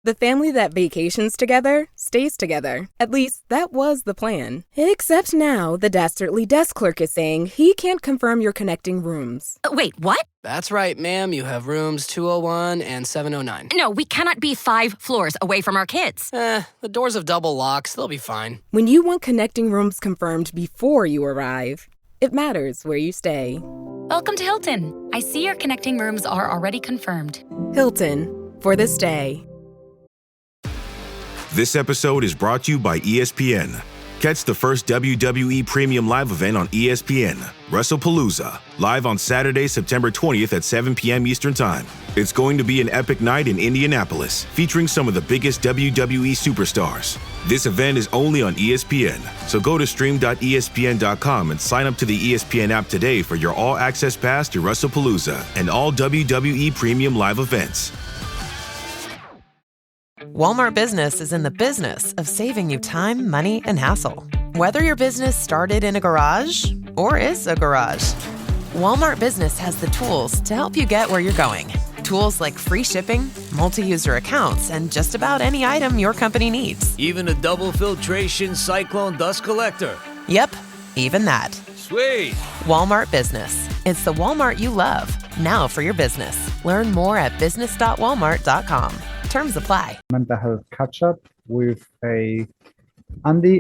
The family that vacations together stays together. At least, that was the plan. Except now, the Dastardly desk clerk is saying he can't confirm your connecting rooms. Wait, what? That's right, ma'am. You have rooms 201 and 709. No, we cannot be 5 floors away from our kids. The doors have double locks. They'll be fine. When you want connecting rooms confirmed before you arrive, it matters where you stay. Welcome to Hilton. I see your connecting rooms are already confirmed. Hilton, for the stay. This episode is brought to you by ESPN. Catch the first WWE Premium Live event on ESPN, WrestlePalooza, live on Saturday, September 20th at 7 p.m. Eastern Time. It's going to be an epic night in Indianapolis, featuring some of the biggest WWE superstars. This event is only on ESPN, so go to stream.espn.com and sign up to the ESPN app today for your all-access pass to WrestlePalooza and all WWE Premium Live events. Walmart Business is in the business of saving you time, money, and hassle. Whether your business started in a garage or is a garage, Walmart Business has the tools to help you get where you're going. Tools like free shipping, multi-user accounts, and just about any item your company needs. Even a double filtration cyclone dust collector. Yep, even that. Sweet. Walmart Business. It's the Walmart you love. Now for your business. Learn more at business.walmart.com. Terms apply. Mental health catch up with Andy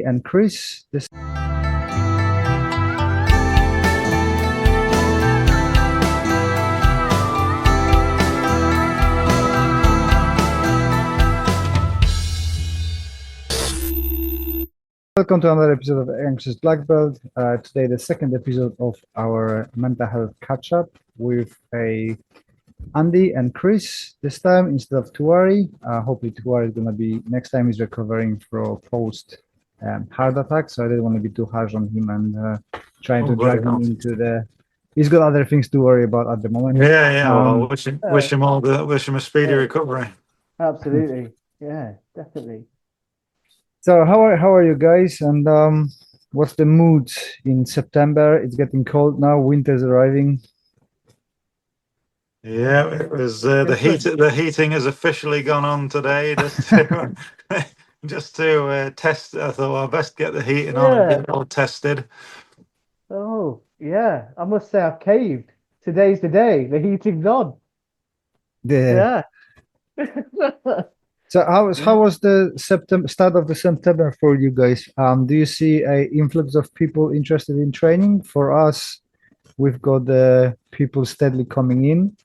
and Chris. Welcome to another episode of Anxious Black Belt. Today, the second episode of our mental health catch up with Andy and Chris. This time instead of Tuari. Hopefully Tuari is gonna be next time. He's recovering from post heart attack, so I didn't want to be too harsh on him and trying to drag him into the. He's got other things to worry about at the moment. Well, wish him a speedy recovery. Absolutely, yeah, definitely. So how are you guys? And what's the mood in September? It's getting cold now. Winter's arriving. Yeah, it was the heating has officially gone on today just to test. I thought, well, best get the heating on and get it all tested. Oh yeah, I must say I've caved. Today's the day. The heating's on. Yeah. So how was the start of the September for you guys? Do you see a influx of people interested in training? For us, we've got the people steadily coming in.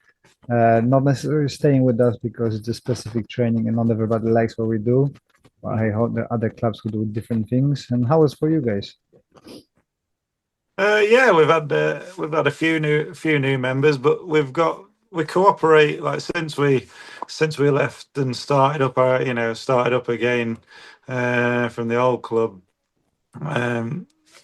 Not necessarily staying with us because it's a specific training and not everybody likes what we do. I hope the other clubs could do different things. And how was for you guys? Yeah, we've had a few new members, but we cooperate like since we left and started up again from the old club.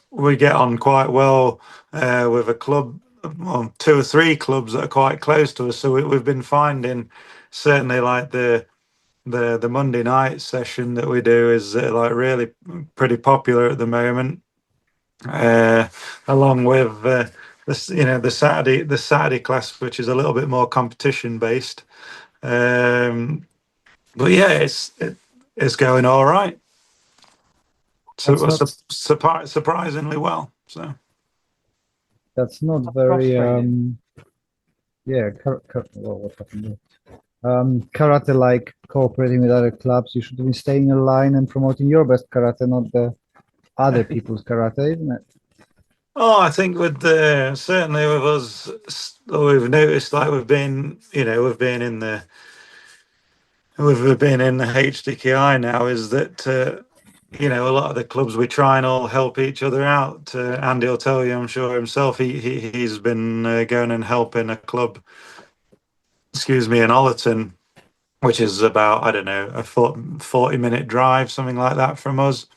We get on quite well with a club. Well, 2 or 3 clubs that are quite close to us, so we've been finding certainly like the Monday night session that we do is like really pretty popular at the moment, along with the Saturday class, which is a little bit more competition based, but yeah, it's going all right, so it was surprisingly well. So that's not very what happened there? Karate like cooperating with other clubs. You should be staying in line and promoting your best karate, not the other people's karate, isn't it? Oh, I think certainly with us, we've noticed like we've been in the HDKI now, is that a lot of the clubs we try and all help each other out. Andy will tell you, I'm sure himself, he's been going and helping a club, in Ollerton, which is about, I don't know, a 40-minute drive, something like that from us.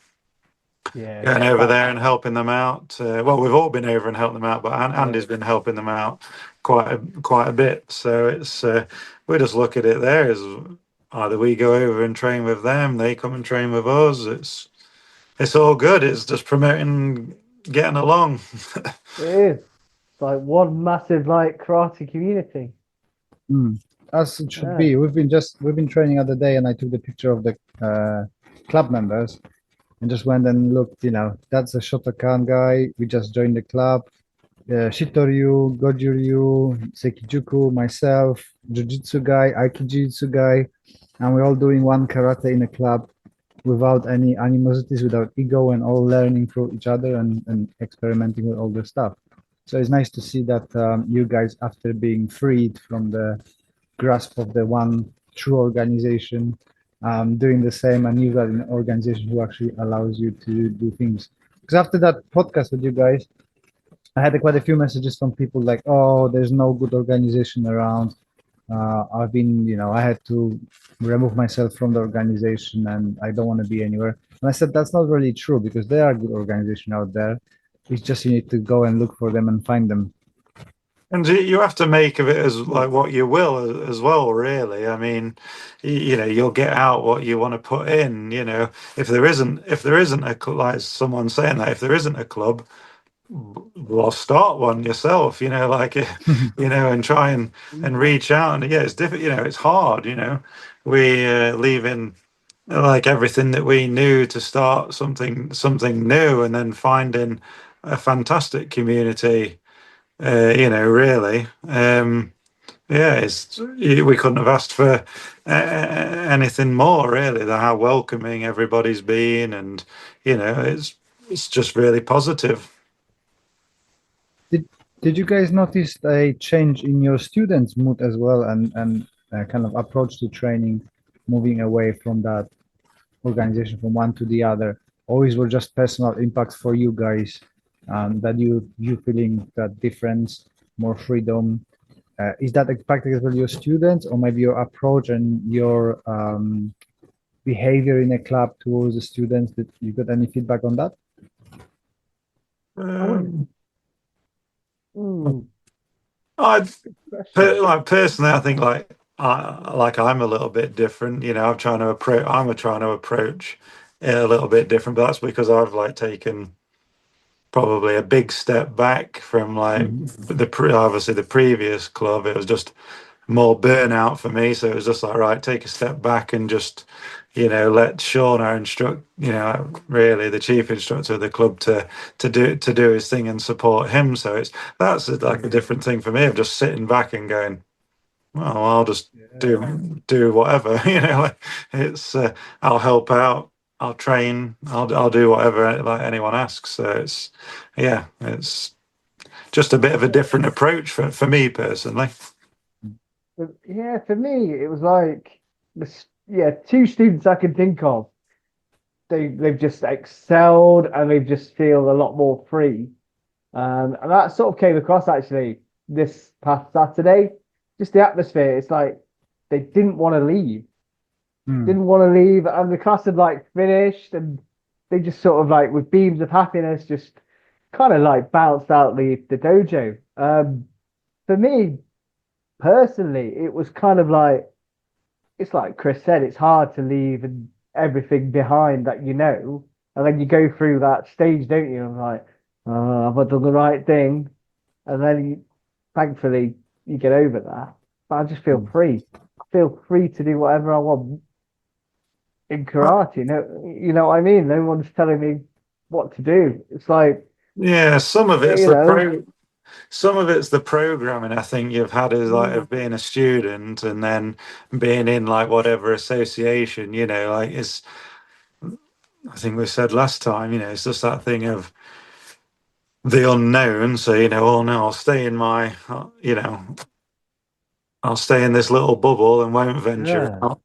Yeah, going over there and helping them out. Well, we've all been over and helped them out, but Andy's been helping them out quite a bit. So it's we just look at it there as either we go over and train with them, they come and train with us. It's all good. It's just promoting getting along. It is. It's like one massive like karate community. as it should Yeah. be. We've been training the other day, and I took the picture of the club members and just went and looked. That's a Shotokan guy. We just joined the club. Shitoryu, Gojuryu, Sekijuku, myself, Jiu-Jitsu guy, Aikido guy, and we're all doing one karate in a club without any animosities, without ego, and all learning from each other and experimenting with all the stuff. So it's nice to see that you guys, after being freed from the grasp of the one true organization, doing the same, and you've got an organization who actually allows you to do things. Because after that podcast with you guys, I had quite a few messages from people like, "Oh, there's no good organization around. I had to remove myself from the organization, and I don't want to be anywhere." And I said, that's not really true, because there are good organizations out there. It's just you need to go and look for them and find them. And you have to make of it as like what you will as well, really. I mean, you'll get out what you want to put in. If there isn't a like someone saying that, if there isn't a club, well, start one yourself. And try and reach out. And yeah, it's difficult. It's hard. We leaving like everything that we knew to start something new, and then finding a fantastic community. Really. We couldn't have asked for anything more, really. How welcoming everybody's been, and it's just really positive. Did you guys notice a change in your students' mood as well, and kind of approach to training, moving away from that organization from one to the other? Always were just personal impacts for you guys, that you feeling that difference, more freedom. Is that impacting as well your students, or maybe your approach and your behavior in a club towards the students? That you got any feedback on that? Personally, I think I'm a little bit different. I'm trying to approach it a little bit different, but that's because I've taken probably a big step back from obviously the previous club. It was just more burnout for me, so it was just right, take a step back and just let Sean, our really the chief instructor of the club, to do his thing and support him. So that's a different thing for me, of just sitting back and going, well, I'll just do whatever. It's I'll help out, I'll train, I'll do whatever anyone asks. So it's just a bit of a different approach for me personally. Yeah, for me it was like two students I can think of. They've just excelled, and they just feel a lot more free. And that sort of came across actually this past Saturday. Just the atmosphere. It's like they didn't want to leave. Didn't want to leave, and the class had finished, and they just sort of with beams of happiness just kind of bounced out the dojo. For me personally, it was kind of it's like Chris said, it's hard to leave and everything behind that and then you go through that stage, don't you? I'm like, oh, have I done the right thing? And then thankfully you get over that. But I just feel free. I feel free to do whatever I want in karate. You know what I mean? No one's telling me what to do. It's some of it's some of it's the programming. I think you've had of being a student and then being in whatever association. It's. I think we said last time. It's just that thing of the unknown. So oh no, I'll stay in my. I'll stay in this little bubble and won't venture out.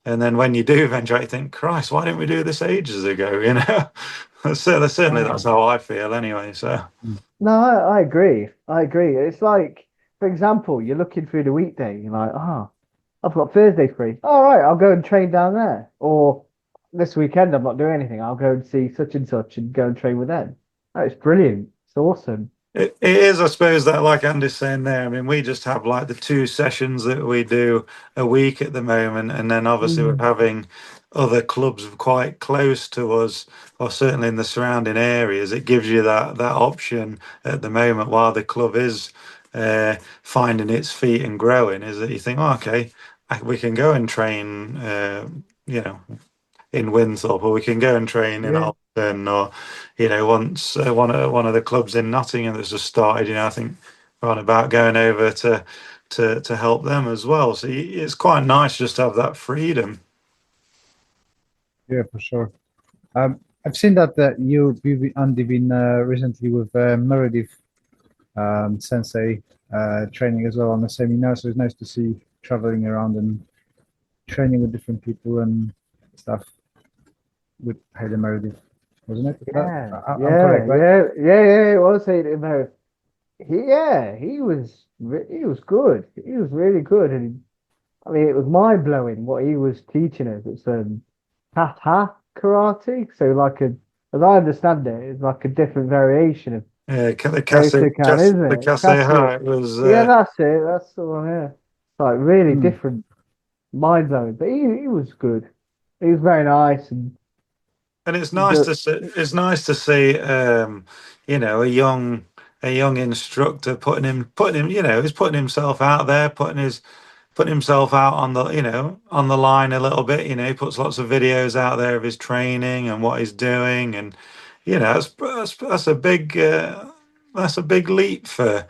And then when you do venture out, you think, Christ, why didn't we do this ages ago? Certainly that's how I feel anyway. So no, I agree. It's for example, you're looking through the weekday, you're like, I've got Thursday free. All right, I'll go and train down there. Or this weekend I'm not doing anything, I'll go and see such and such and go and train with them. It's brilliant. It's awesome. It is, I suppose, that like Andy's saying there. I mean, we just have the 2 sessions that we do a week at the moment, and then obviously we're having other clubs quite close to us, or certainly in the surrounding areas. It gives you that option at the moment while the club is finding its feet and growing is that you think, oh, okay, we can go and train, in Winthorpe, or we can go and train in Alton, or once one of the clubs in Nottingham that's just started. I think we're on about going over to help them as well. So it's quite nice just to have that freedom. Yeah, for sure. I've seen that you've Andy been recently with Meredith Sensei training as well on the seminar. So it's nice to see traveling around and training with different people and stuff with Hayden Meredith, wasn't it? Yeah, I'm correct, right? yeah. It was Hayden Meredith. He was good. He was really good, and I mean, it was mind blowing what he was teaching us. It's kata karate, so as I understand it, it's like a different variation of the Shotokan, isn't it? The Kasei was. Yeah, that's it. That's the one. Yeah, like really different, mind blowing. But he was good. He was very nice, and it's nice to see. It's nice to see. A young instructor putting him. He's putting himself out there, putting himself out on the line a little bit. He puts lots of videos out there of his training and what he's doing, and that's a big leap for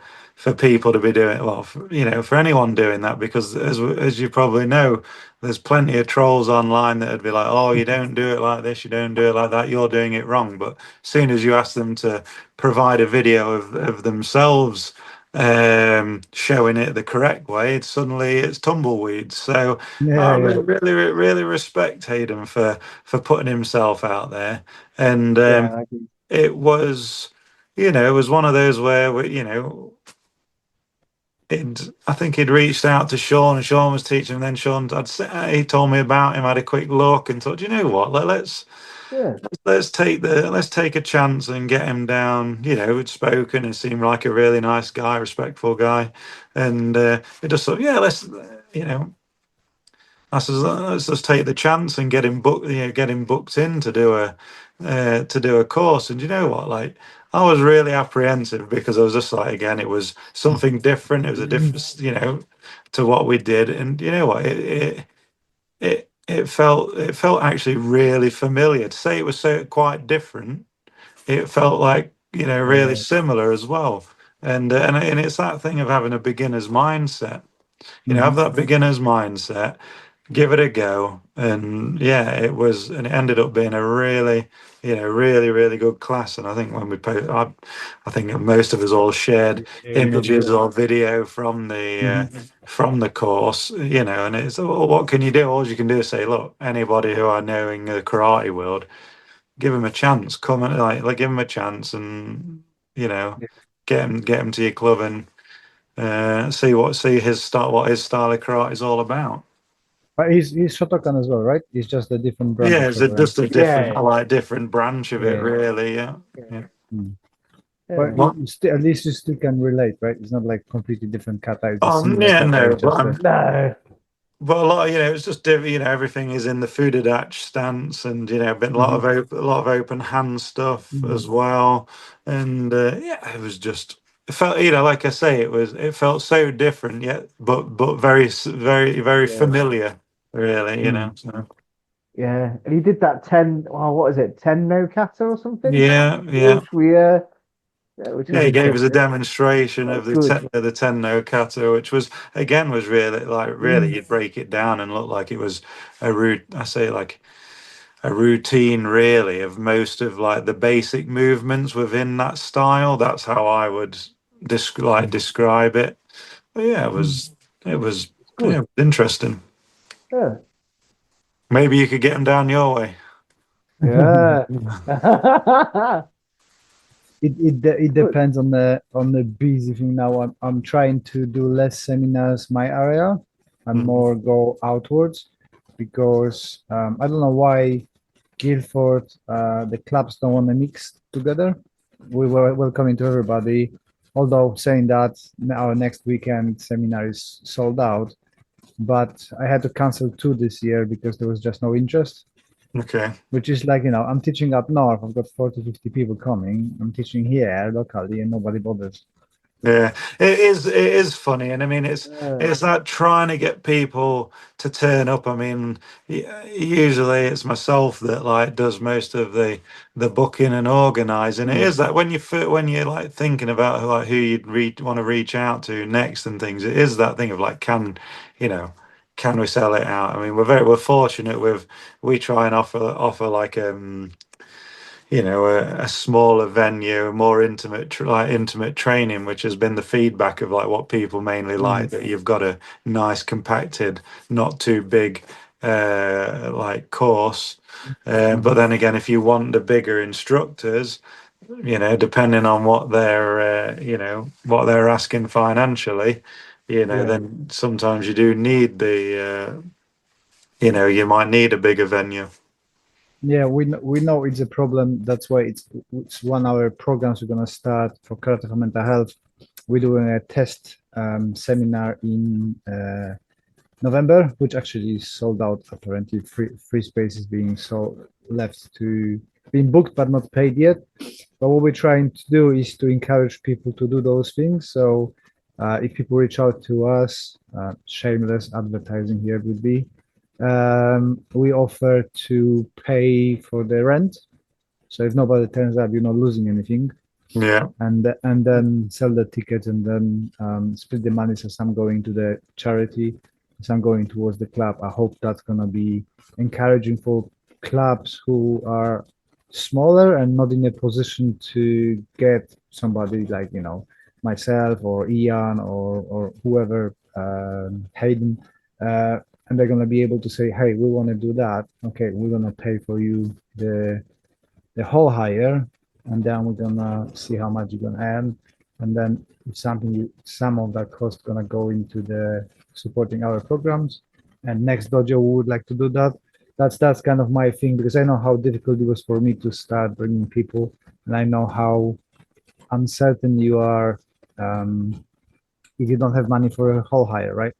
people to be doing. Well, for anyone doing that, because as you probably know, there's plenty of trolls online that would be like, oh, you don't do it like this, you don't do it like that, you're doing it wrong. But as soon as you ask them to provide a video of themselves showing it the correct way, suddenly it's tumbleweeds. So I really respect Hayden for putting himself out there. And it was one of those where I think he'd reached out to Sean, and Sean was teaching him. Then Sean, he told me about him, had a quick look, and thought, you know what, let's take a chance and get him down. He'd spoken and seemed like a really nice guy, respectful guy, and it just thought, let's just take the chance and get him booked in to do a course. And you know what, I was really apprehensive, because I was just like, again, it was something different. It was a difference, to what we did. And you know what, it felt actually really familiar. To say it was so quite different, it felt like, really similar as well. And it's that thing of having a beginner's mindset. Have that beginner's mindset, give it a go. And it ended up being a really, really good class. And I think when we I think most of us all shared images or video from the course, and it's, well, what can you do? All you can do is say, look, anybody who I know in the karate world, give him a chance, come and give him a chance, and get him to your club and see what his style of karate is all about. But he's Shotokan as well, right? He's just a different branch. Yeah, it's just a different different branch of it, really. Yeah. But at least you still can relate, right? It's not like completely different kata. No. But a lot, it's just different. Everything is in the Fudadatch stance, and been a lot of open hand stuff as well. And it was just. It felt, like I say, it felt so different, yet, but very, very, very familiar, really, So. Yeah, and he did that 10. Oh, what is it? 10 no kata or something? Yeah. Which he gave us a demonstration of the 10 no kata, which was really, you'd break it down and look like it was a routine, really, of most of the basic movements within that style. That's how I would describe it. But it was interesting. Yeah. Maybe you could get them down your way. Yeah. It depends on the busy thing now. I'm trying to do less seminars my area and more go outwards, because I don't know why Guildford, the clubs don't want to mix together. We were welcoming to everybody, although saying that our next weekend seminar is sold out. But I had to cancel 2 this year because there was just no interest. Okay. Which is I'm teaching up north. I've got 40, 50 people coming. I'm teaching here locally and nobody bothers. Yeah, it is. It is funny, and I mean, it's that trying to get people to turn up. I mean, usually it's myself that like does most of the booking and organising. It is that when you're like thinking about like who you'd want to reach out to next and things. It is that thing of like, you know, can we sell it out? I mean, we're fortunate with we try and offer like you know, a smaller venue, a more intimate, like intimate training, which has been the feedback of like what people mainly like. That you've got a nice, compacted, not too big, like course. But then again, if you want the bigger instructors, you know, depending on what you know, what they're asking financially, you know, then sometimes you do need you know, you might need a bigger venue. Yeah, we know it's a problem. That's why it's 1 hour programs we're gonna start for Karate for Mental Health. We're doing a test seminar in November, which actually is sold out. Apparently, free spaces being being booked but not paid yet. But what we're trying to do is to encourage people to do those things. So if people reach out to us, shameless advertising here would be. We offer to pay for the rent, so if nobody turns up, you're not losing anything. Yeah, and then sell the tickets, and then split the money. So some going to the charity, some going towards the club. I hope that's gonna be encouraging for clubs who are smaller and not in a position to get somebody like, you know, myself or Ian or whoever, Hayden. And they're going to be able to say, hey, we want to do that. Okay, we're going to pay for you the whole hire, and then we're going to see how much you're going to earn. And then some of that cost going to go into the supporting our programs. And next dojo, we would like to do that. That's kind of my thing, because I know how difficult it was for me to start bringing people, and I know how uncertain you are if you don't have money for a whole hire, right?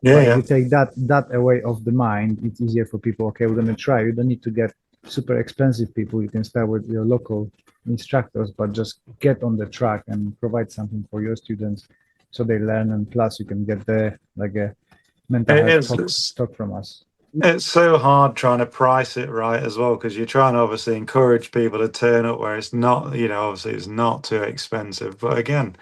Yeah, If you take that away of the mind, it's easier for people. Okay, we're gonna try. You don't need to get super expensive people. You can start with your local instructors, but just get on the track and provide something for your students so they learn, and plus you can get the like a mental health talk from us. It's so hard trying to price it right as well, because you're trying to obviously encourage people to turn up where it's not, you know, obviously it's not too expensive. But again,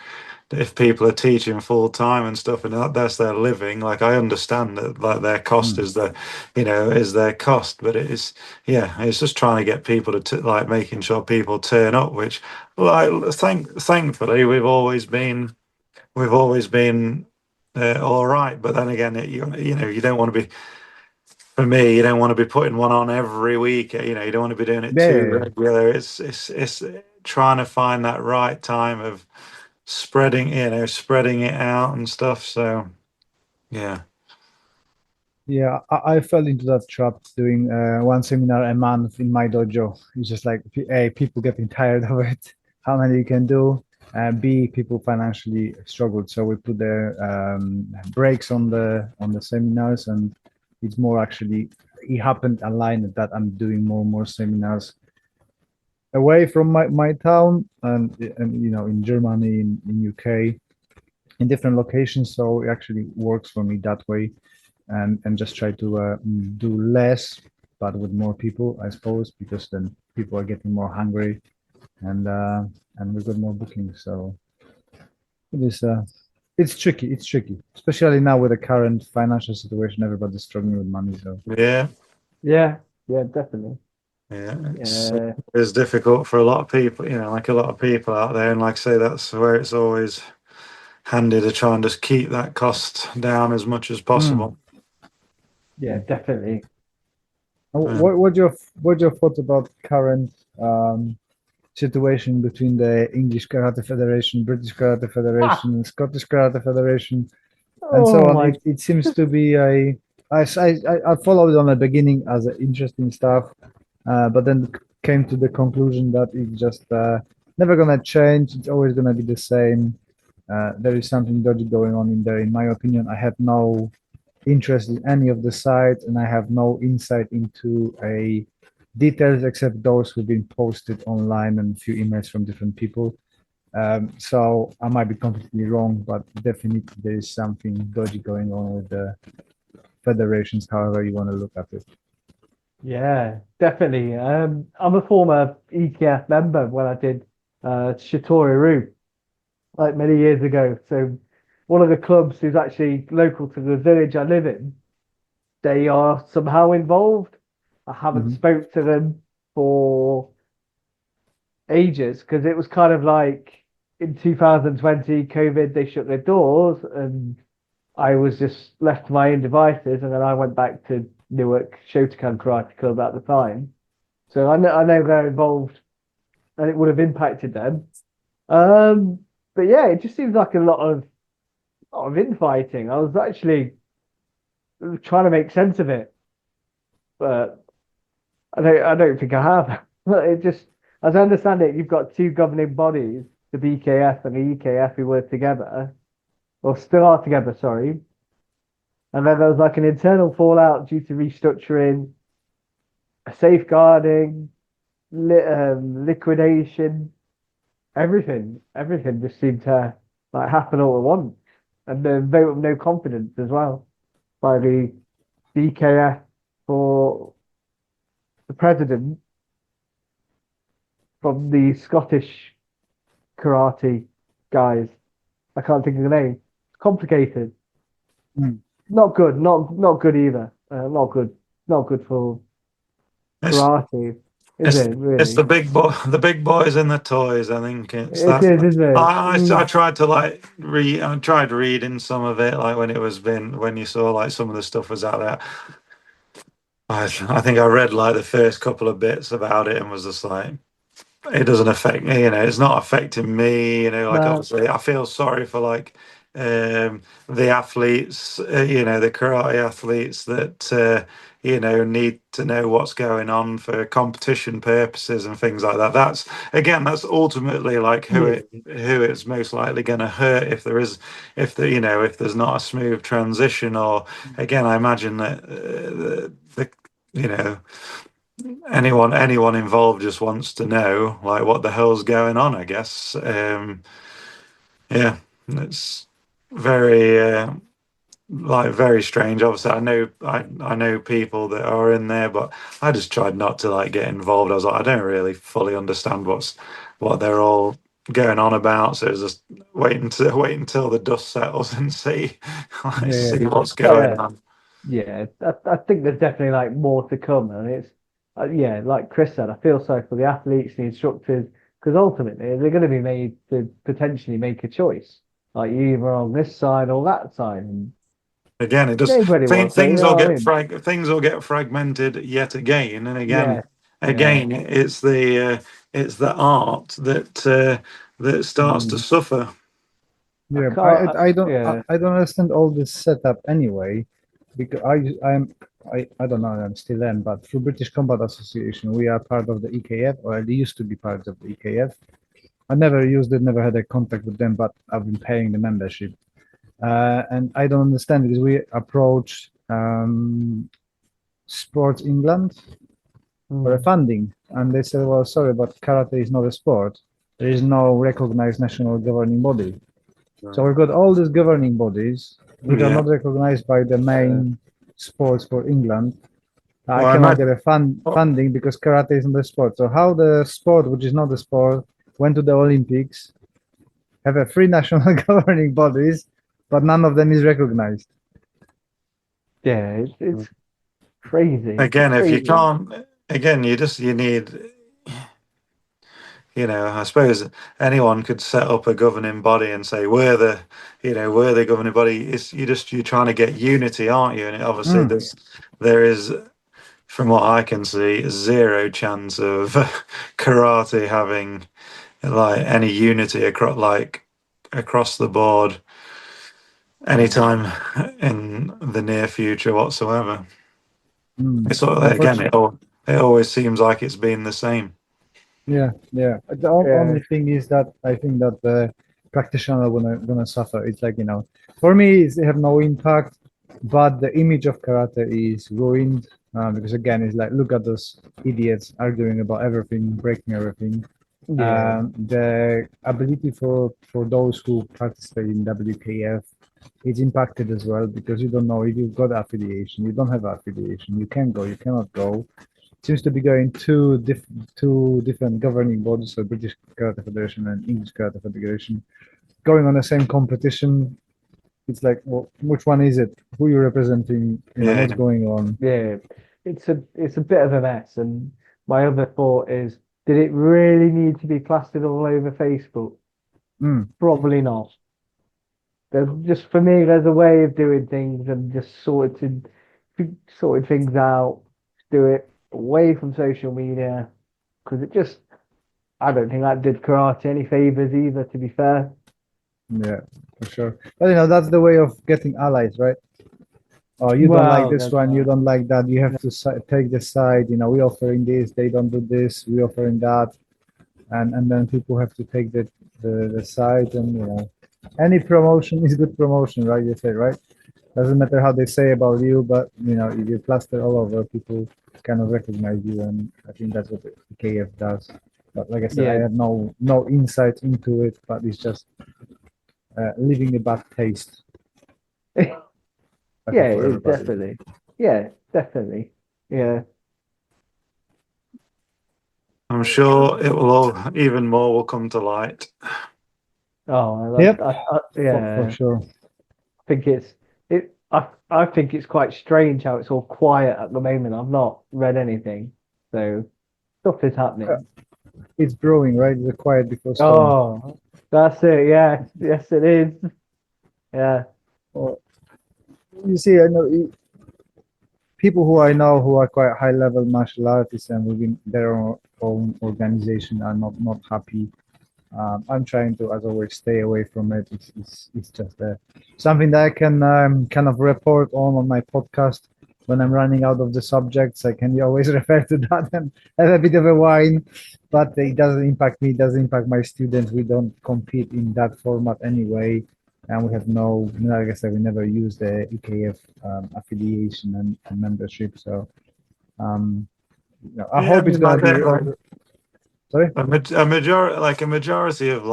if people are teaching full time and stuff, and that's their living, like I understand that like their cost is their cost, but it's just trying to get people to like making sure people turn up, which like thankfully we've always been all right. But then again, you know, you don't want to be. For me, you don't want to be putting one on every week. You know, you don't want to be doing it too regular. It's trying to find that right time of spreading it out and stuff. So, yeah. Yeah, I fell into that trap doing one seminar a month in my dojo. It's just like, A, people getting tired of it, how many you can do, and B, people financially struggled. So we put the breaks on the seminars, and it's more actually, it happened aligned that I'm doing more and more seminars away from my town, and you know, in Germany, in UK, in different locations. So it actually works for me that way, and just try to do less but with more people, I suppose, because then people are getting more hungry, and we've got more bookings. So it is it's tricky, especially now with the current financial situation. Everybody's struggling with money. So yeah, definitely. Yeah, it's difficult for a lot of people, you know, like a lot of people out there. And like I say, that's where it's always handy to try and just keep that cost down as much as possible. Yeah, definitely. What's your thoughts about current situation between the English Karate Federation, British Karate Federation, Scottish Karate Federation, and so on? It seems to be I followed it on the beginning as interesting stuff. But then came to the conclusion that it's just never gonna change. It's always gonna be the same. There is something dodgy going on in there, in my opinion. I have no interest in any of the sites, and I have no insight into details except those who've been posted online and a few emails from different people. So I might be completely wrong, but definitely there is something dodgy going on with the federations, however you want to look at it. Yeah, definitely. I'm a former EKF member when I did Shitori like many years ago. So one of the clubs who's actually local to the village I live in, they are somehow involved. I haven't spoke to them for ages because it was kind of like in 2020 COVID, they shut their doors and I was just left to my own devices, and then I went back to Newark Shotokan Karate Club at the time. So I know they're involved, and it would have impacted them. But yeah, it just seems like a lot of infighting. I was actually trying to make sense of it, but I don't think I have. But it just, as I understand it, you've got two governing bodies, the BKF and the EKF, who were together, or still are together, sorry. And then there was like an internal fallout due to restructuring, safeguarding, liquidation, everything just seemed to like happen all at once. And the vote of no confidence as well by the BKF for the president from the Scottish karate guys. I can't think of the name. It's complicated. Not good. Not good either. Not good. Not good for karate. Is it really? It's the big boys and the toys. I think it's that. It is, isn't it? I tried to I tried reading some of it, like when you saw like some of the stuff was out there. I think I read like the first couple of bits about it and was just like, it doesn't affect me, it's not affecting me, like No. obviously I feel sorry for like the athletes, the karate athletes that need to know what's going on for competition purposes and things like that. That's ultimately like who it's most likely going to hurt if there's not a smooth transition, or again I imagine that anyone involved just wants to know like what the hell's going on, I guess. It's very very strange. Obviously I know people that are in there, but I just tried not to like get involved. I was like, I don't really fully understand what they're all going on about, so it's just wait until the dust settles and see what's going on. Yeah, I think there's definitely like more to come, and it's like Chris said, I feel sorry for the athletes, the instructors, because ultimately they're going to be made to potentially make a choice, like you either on this side or that side. And again, it just things will get fragmented yet again and again. It's the art that starts to suffer. Yeah, I don't understand all this setup anyway, because I don't know, I'm still in, but through British Combat Association, we are part of the EKF, or I used to be part of the EKF. I never used it, never had a contact with them, but I've been paying the membership. And I don't understand, because we approached Sports England for funding, and they said, well, sorry, but karate is not a sport. There is no recognized national governing body. So we've got all these governing bodies which are not recognized by the main sports for England. I cannot get a funding because karate is not a sport. So how the sport, which is not a sport, went to the Olympics, have a three national governing bodies, but none of them is recognized. Yeah, it's crazy. Again, if you can't, you need. I suppose anyone could set up a governing body and say we're the governing body. You're trying to get unity, aren't you? And obviously there is, from what I can see, zero chance of karate having like any unity across the board anytime in the near future whatsoever. It's sort of, again, it always seems like it's been the same. Yeah. The only thing is that I think that the practitioner are gonna suffer. It's like, for me, they have no impact, but the image of karate is ruined because again, it's like, look at those idiots arguing about everything, breaking everything. Yeah. The ability for those who participate in WKF is impacted as well because you don't know if you've got affiliation, you don't have affiliation, you can go, you cannot go. Seems to be going two different governing bodies, so British Karate Federation and English Karate Federation, going on the same competition. It's like, well, which one is it? Who you're representing? What's going on? Yeah, it's a bit of a mess. And my other thought is, did it really need to be plastered all over Facebook? Probably not. There's just for me, there's a way of doing things and just sorted things out. Do it away from social media because I don't think that did karate any favors either. To be fair. Yeah, for sure. But that's the way of getting allies, right? Oh, you don't like this one, you don't like that. You have to take the side. We're offering this, they don't do this. We're offering that, and then people have to take the side. And any promotion is good promotion, right? You say, right? Doesn't matter how they say about you, but if you plaster all over, people kind of recognize you, and I think that's what the KF does. But like I said, I have no insight into it, but it's just leaving a bad taste. Definitely. Yeah, definitely. Yeah. I'm sure it will all even more will come to light. Oh, yep. Yeah, for sure. I think it's quite strange how it's all quiet at the moment. I've not read anything, so stuff is happening. It's brewing, right? The quiet before storm. Oh, that's it. Yeah, yes, it is. Yeah. Well, you see, I know people who I know who are quite high-level martial artists and within their own organization are not happy. I'm trying to, as always, stay away from it. It's just something that I can kind of report on my podcast when I'm running out of the subjects. I can always refer to that and have a bit of a wine, but it doesn't impact me. It doesn't impact my students. We don't compete in that format anyway. And we have like I said, we never use the EKF affiliation and membership. So I hope it's going to be. Sorry? A majority of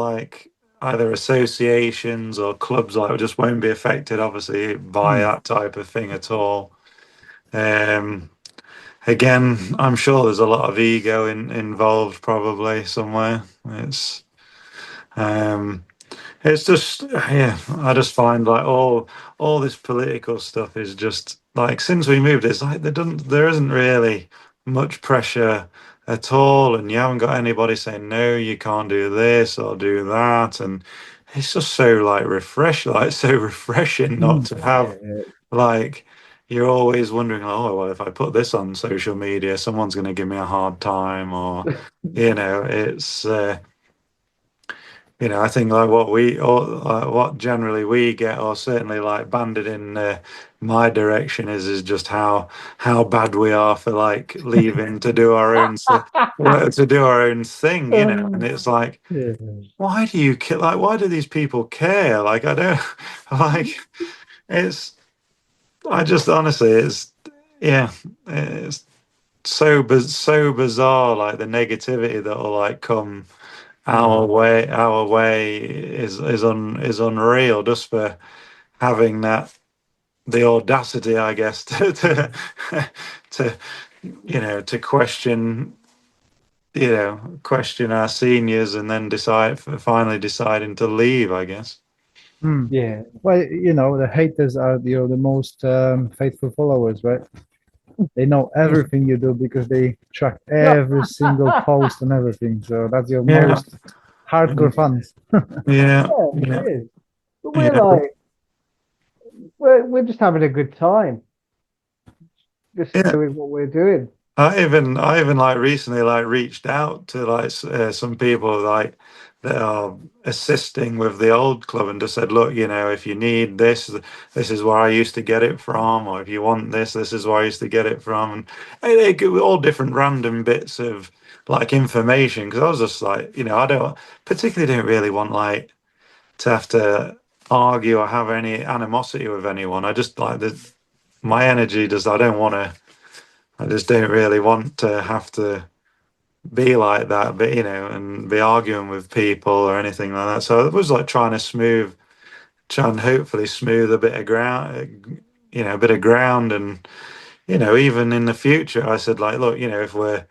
either associations or clubs just won't be affected, obviously, by that type of thing at all. Again, I'm sure there's a lot of ego involved probably somewhere. It's just, I just find all this political stuff is just since we moved, it's there isn't really much pressure at all, and you haven't got anybody saying no, you can't do this or do that, and it's just so so refreshing not to have you're always wondering, oh well, if I put this on social media, someone's going to give me a hard time, or it's. I think what generally we get, or certainly banded in my direction, is just how bad we are for leaving to do our own thing, and it's why do you why do these people care? I don't it's. I just honestly, it's so bizarre, the negativity that'll come our way is unreal, just for having the audacity, I guess, to question our seniors and then finally deciding to leave, I guess. Yeah. Well, the haters are the most faithful followers, right? They know everything you do because they track every single post and everything. So that's your most hardcore fans. It is. But we're just having a good time. Just doing what we're doing. I even recently reached out to some people that are assisting with the old club and just said, look, if you need this is where I used to get it from, or if you want this is where I used to get it from, and they give all different random bits of information, because I was just I don't really want to have to argue or have any animosity with anyone. I just my energy I just don't really want to have to be like that, but and be arguing with people or anything like that. So it was like trying and hopefully smooth a bit of ground, a bit of ground, and even in the future, I said like, look, if we're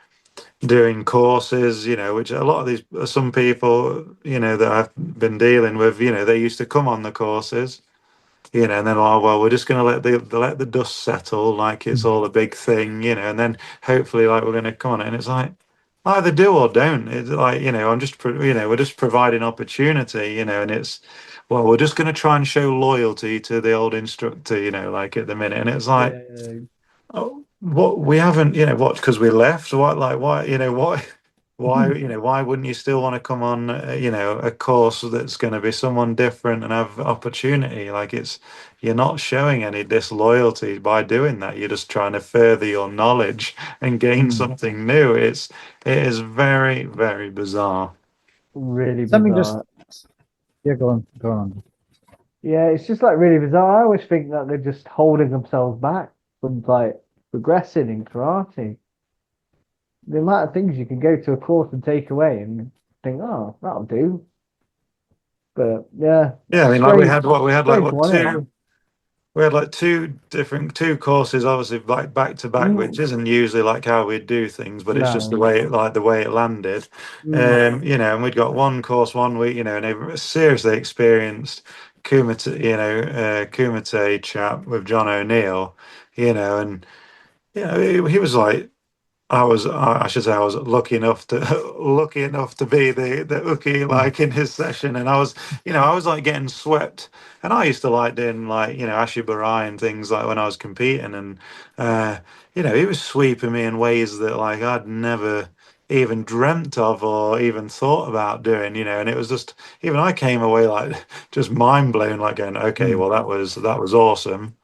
doing courses, which a lot of these some people, that I've been dealing with, they used to come on the courses. And then, oh well, we're just going to let the dust settle, like it's all a big thing, and then hopefully, like we're going to come on it, and it's like either do or don't. It's like I'm just, we're just providing opportunity, and it's well, we're just going to try and show loyalty to the old instructor, like at the minute, and it's like, oh, what we haven't, what because we left, what like why, why why wouldn't you still want to come on a course that's going to be someone different and have opportunity? Like you're not showing any disloyalty by doing that. You're just trying to further your knowledge and gain something new. It is very, very bizarre. Really Something bizarre. Yeah, go on. Yeah, it's just like really bizarre. I always think that they're just holding themselves back from like progressing in karate. The amount of things you can go to a course and take away and think, oh, that'll do. But yeah, I mean, like we had two courses, obviously like back to back, which isn't usually like how we do things, but it's just the way it landed. And we'd got one course 1 week, and a seriously experienced Kumite chap with John O'Neill, and he was like, I should say I was lucky enough to be the uki like in his session, and I was like getting swept, and I used to like doing like ashibarai and things like when I was competing, and he was sweeping me in ways that like I'd never even dreamt of or even thought about doing, and it was just, even I came away like just mind blown, like going, okay, well that was awesome.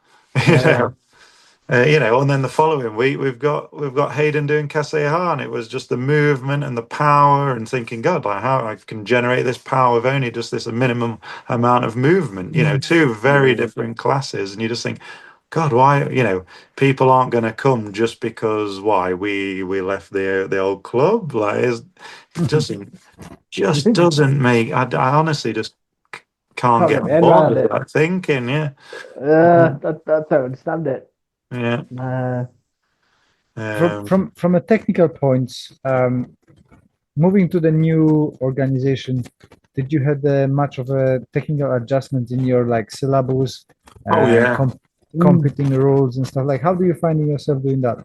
And then the following week we've got Hayden doing Kaseha, and it was just the movement and the power, and thinking, God, like how I can generate this power with only just this minimum amount of movement. Two very different classes, and you just think, God, why? People aren't going to come just because why we left the old club. Like it doesn't make. I honestly just can't get on board with that thinking. Yeah. I don't understand it. Yeah. From a technical point, moving to the new organization, did you have much of a technical adjustment in your like syllabus? Competing rules and stuff. Like, how do you find yourself doing that?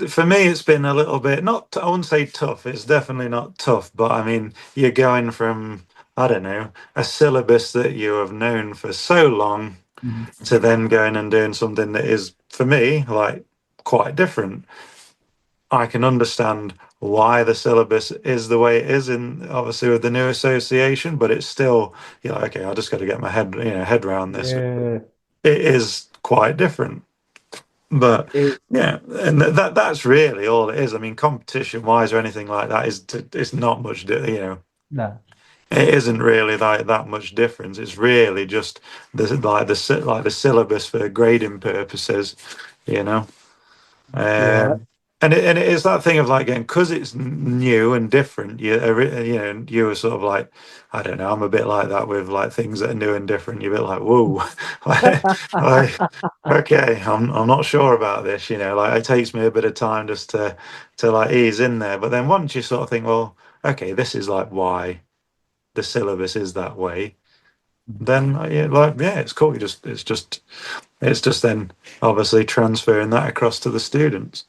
For me, it's been a little bit not. I wouldn't say tough. It's definitely not tough. But I mean, you're going from, I don't know, a syllabus that you have known for so long to then going and doing something that is, for me, like quite different. I can understand why the syllabus is the way it is, in obviously with the new association, but it's still, okay, I just got to get my head around this. Yeah. It is quite different. But and that's really all it is. I mean, competition wise or anything like that it's not much, No. It isn't really like that much difference. It's really just the syllabus for grading purposes, And it is that thing of like, again, because it's new and different. You were sort of like, I don't know. I'm a bit like that with like things that are new and different. You're a bit like, whoa, like, okay, I'm not sure about this. Like it takes me a bit of time just to like ease in there. But then once you sort of think, well, okay, this is like why the syllabus is that way. Then it's cool. It's just then obviously transferring that across to the students.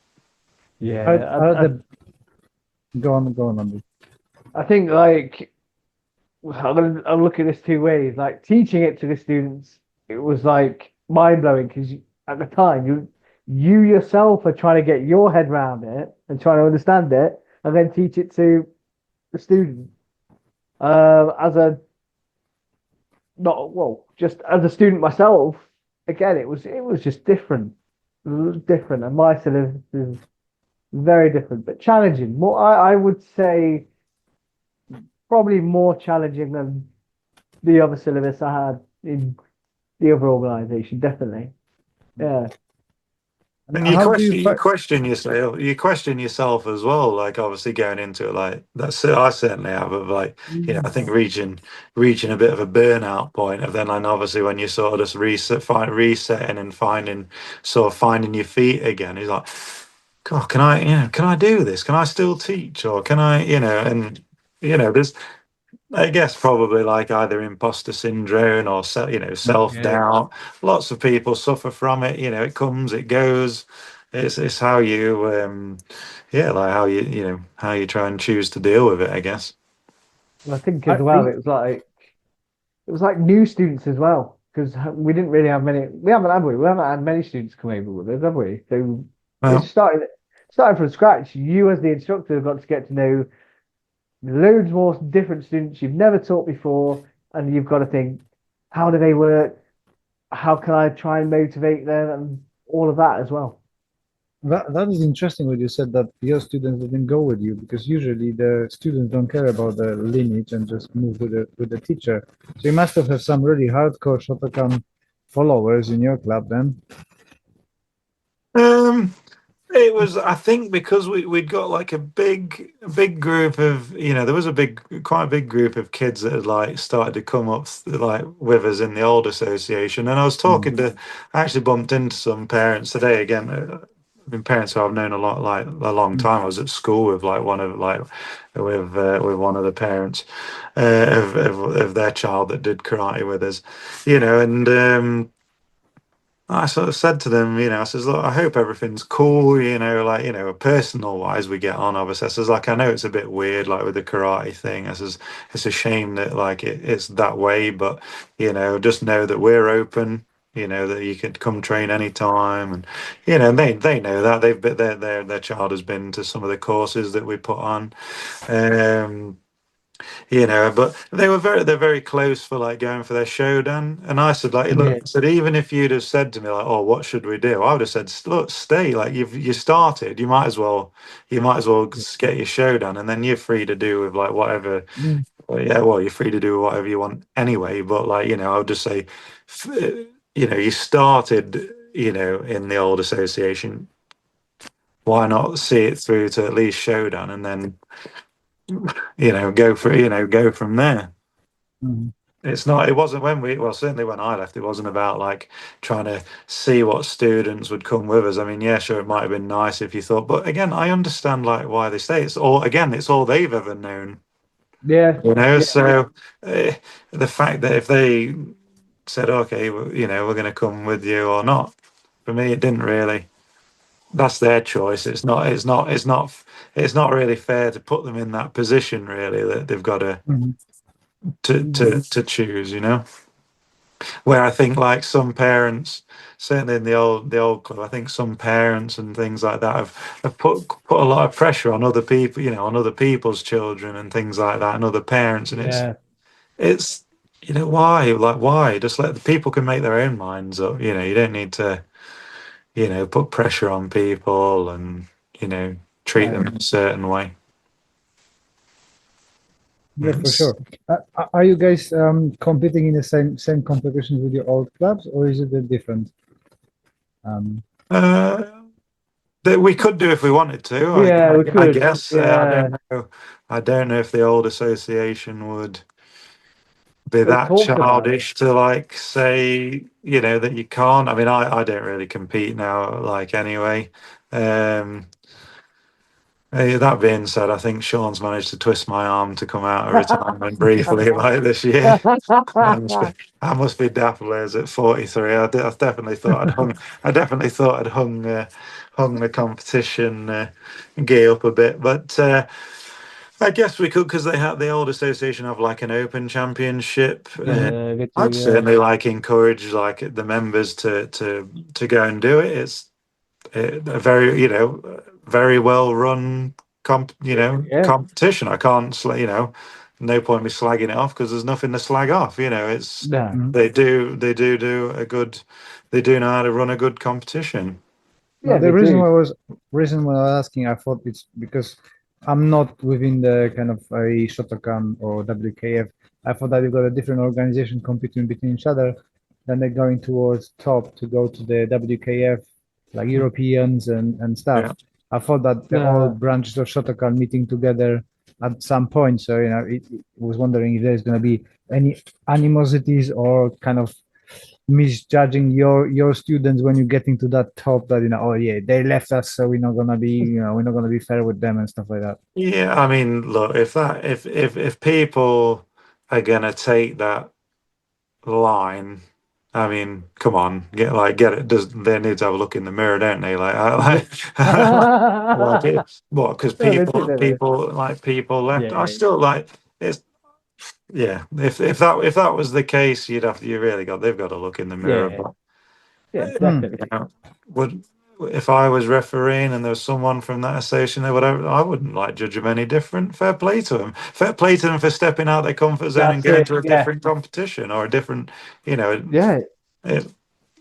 Yeah. Go on, Andy. I think like I'm looking at this two ways. Like teaching it to the students, it was like mind blowing because at the time you yourself are trying to get your head around it and trying to understand it, and then teach it to the student. Just as a student myself, again, it was just different, and my syllabus is very different, but challenging. More, I would say, probably more challenging than the other syllabus I had in the other organisation. Definitely, yeah. And How do you you question yourself as well. Like obviously going into it, like that's I certainly have. Of like, I think reaching a bit of a burnout point of then, and obviously when you sort of just resetting and finding your feet again, is like, God, can I do this? Can I still teach, or can I, and there's I guess probably like either imposter syndrome or self doubt. Lots of people suffer from it. It comes, it goes. It's how you like how you try and choose to deal with it, I guess. And I think I, as well, it was like new students as well because we didn't really have many. We haven't had we? We haven't had many students come over with us, have we? So Well, it's starting from scratch. You as the instructor have got to get to know loads more different students you've never taught before, and you've got to think, how do they work? How can I try and motivate them, and all of that as well. that is interesting what you said that your students didn't go with you, because usually the students don't care about the lineage and just move with the teacher. So you must have had some really hardcore Shotokan followers in your club then. It was, I think, because we'd got like a big group of, there was quite a big group of kids that had like started to come up like with us in the old association. And I was talking I actually bumped into some parents today again. Parents who I've known a long time. I was at school with with one of the parents of their child that did karate with us, and. I sort of said to them, I says, look, I hope everything's cool, personal wise we get on, obviously. I says, like, I know it's a bit weird, like with the karate thing. I says, it's a shame that like it's that way, but, just know that we're open, that you can come train anytime. And, they know that their child has been to some of the courses that we put on. But they're very close for like going for their shodan. And I said, like, look, I said, even if you'd have said to me like, oh, what should we do? I would have said, look, stay. Like you started, you might as well get your shodan, and then you're free to do with like whatever. Well, you're free to do whatever you want anyway. But like, I would just say, you started, in the old association. Why not see it through to at least shodan, and then go from there. It wasn't certainly when I left, it wasn't about like trying to see what students would come with us. I mean, yeah, sure, it might have been nice if you thought, but again, I understand like why they stay. It's all they've ever known. So the fact that if they said, okay, we're going to come with you or not, for me, it didn't really. That's their choice. It's not really fair to put them in that position, really, that they've got to choose, Where I think like some parents, certainly in the old club, I think some parents and things like that have put a lot of pressure on other people, on other people's children and things like that, and other parents, and it's why? Just let the people can make their own minds up, you don't need to put pressure on people and, treat them in a certain way. Yeah, for sure. Are you guys competing in the same competitions with your old clubs, or is it a different? That we could do if we wanted to. We could. I guess. I don't know if the old association would be that childish to like say that you can't. I mean, I don't really compete now like anyway. That being said, I think Sean's managed to twist my arm to come out of retirement briefly like this year. I must be dapples at 43. I definitely thought I'd hung the competition gear up a bit, but I guess we could, because they have the old association have like an open championship. I'd certainly like encourage like the members to go and do it. It's a very very well run competition. I can't no point me slagging it off because there's nothing to slag off. It's they do know how to run a good competition. Yeah, the reason why I was asking, I thought it's because I'm not within the kind of a Shotokan or WKF. I thought that you've got a different organization competing between each other. Then they're going towards top to go to the WKF like Europeans and stuff. Yeah. I thought that the all branches of Shotokan meeting together at some point. So, it was wondering if there's going to be any animosities or kind of misjudging your students when you get into that top that, oh yeah, they left us, so we're not going to be, we're not going to be fair with them and stuff like that. Yeah, I mean, look, if people are gonna take that line, I mean, come on, get it. They need to have a look in the mirror, don't they? What? Because people left. Yeah. I still like it's. Yeah, if that was the case, they've got to look in the mirror. Yeah. But Definitely. if I was refereeing and there was someone from that association or whatever, I wouldn't judge them any different. Fair play to them. Fair play to them for stepping out their comfort zone and going to a different competition or a different, Yeah.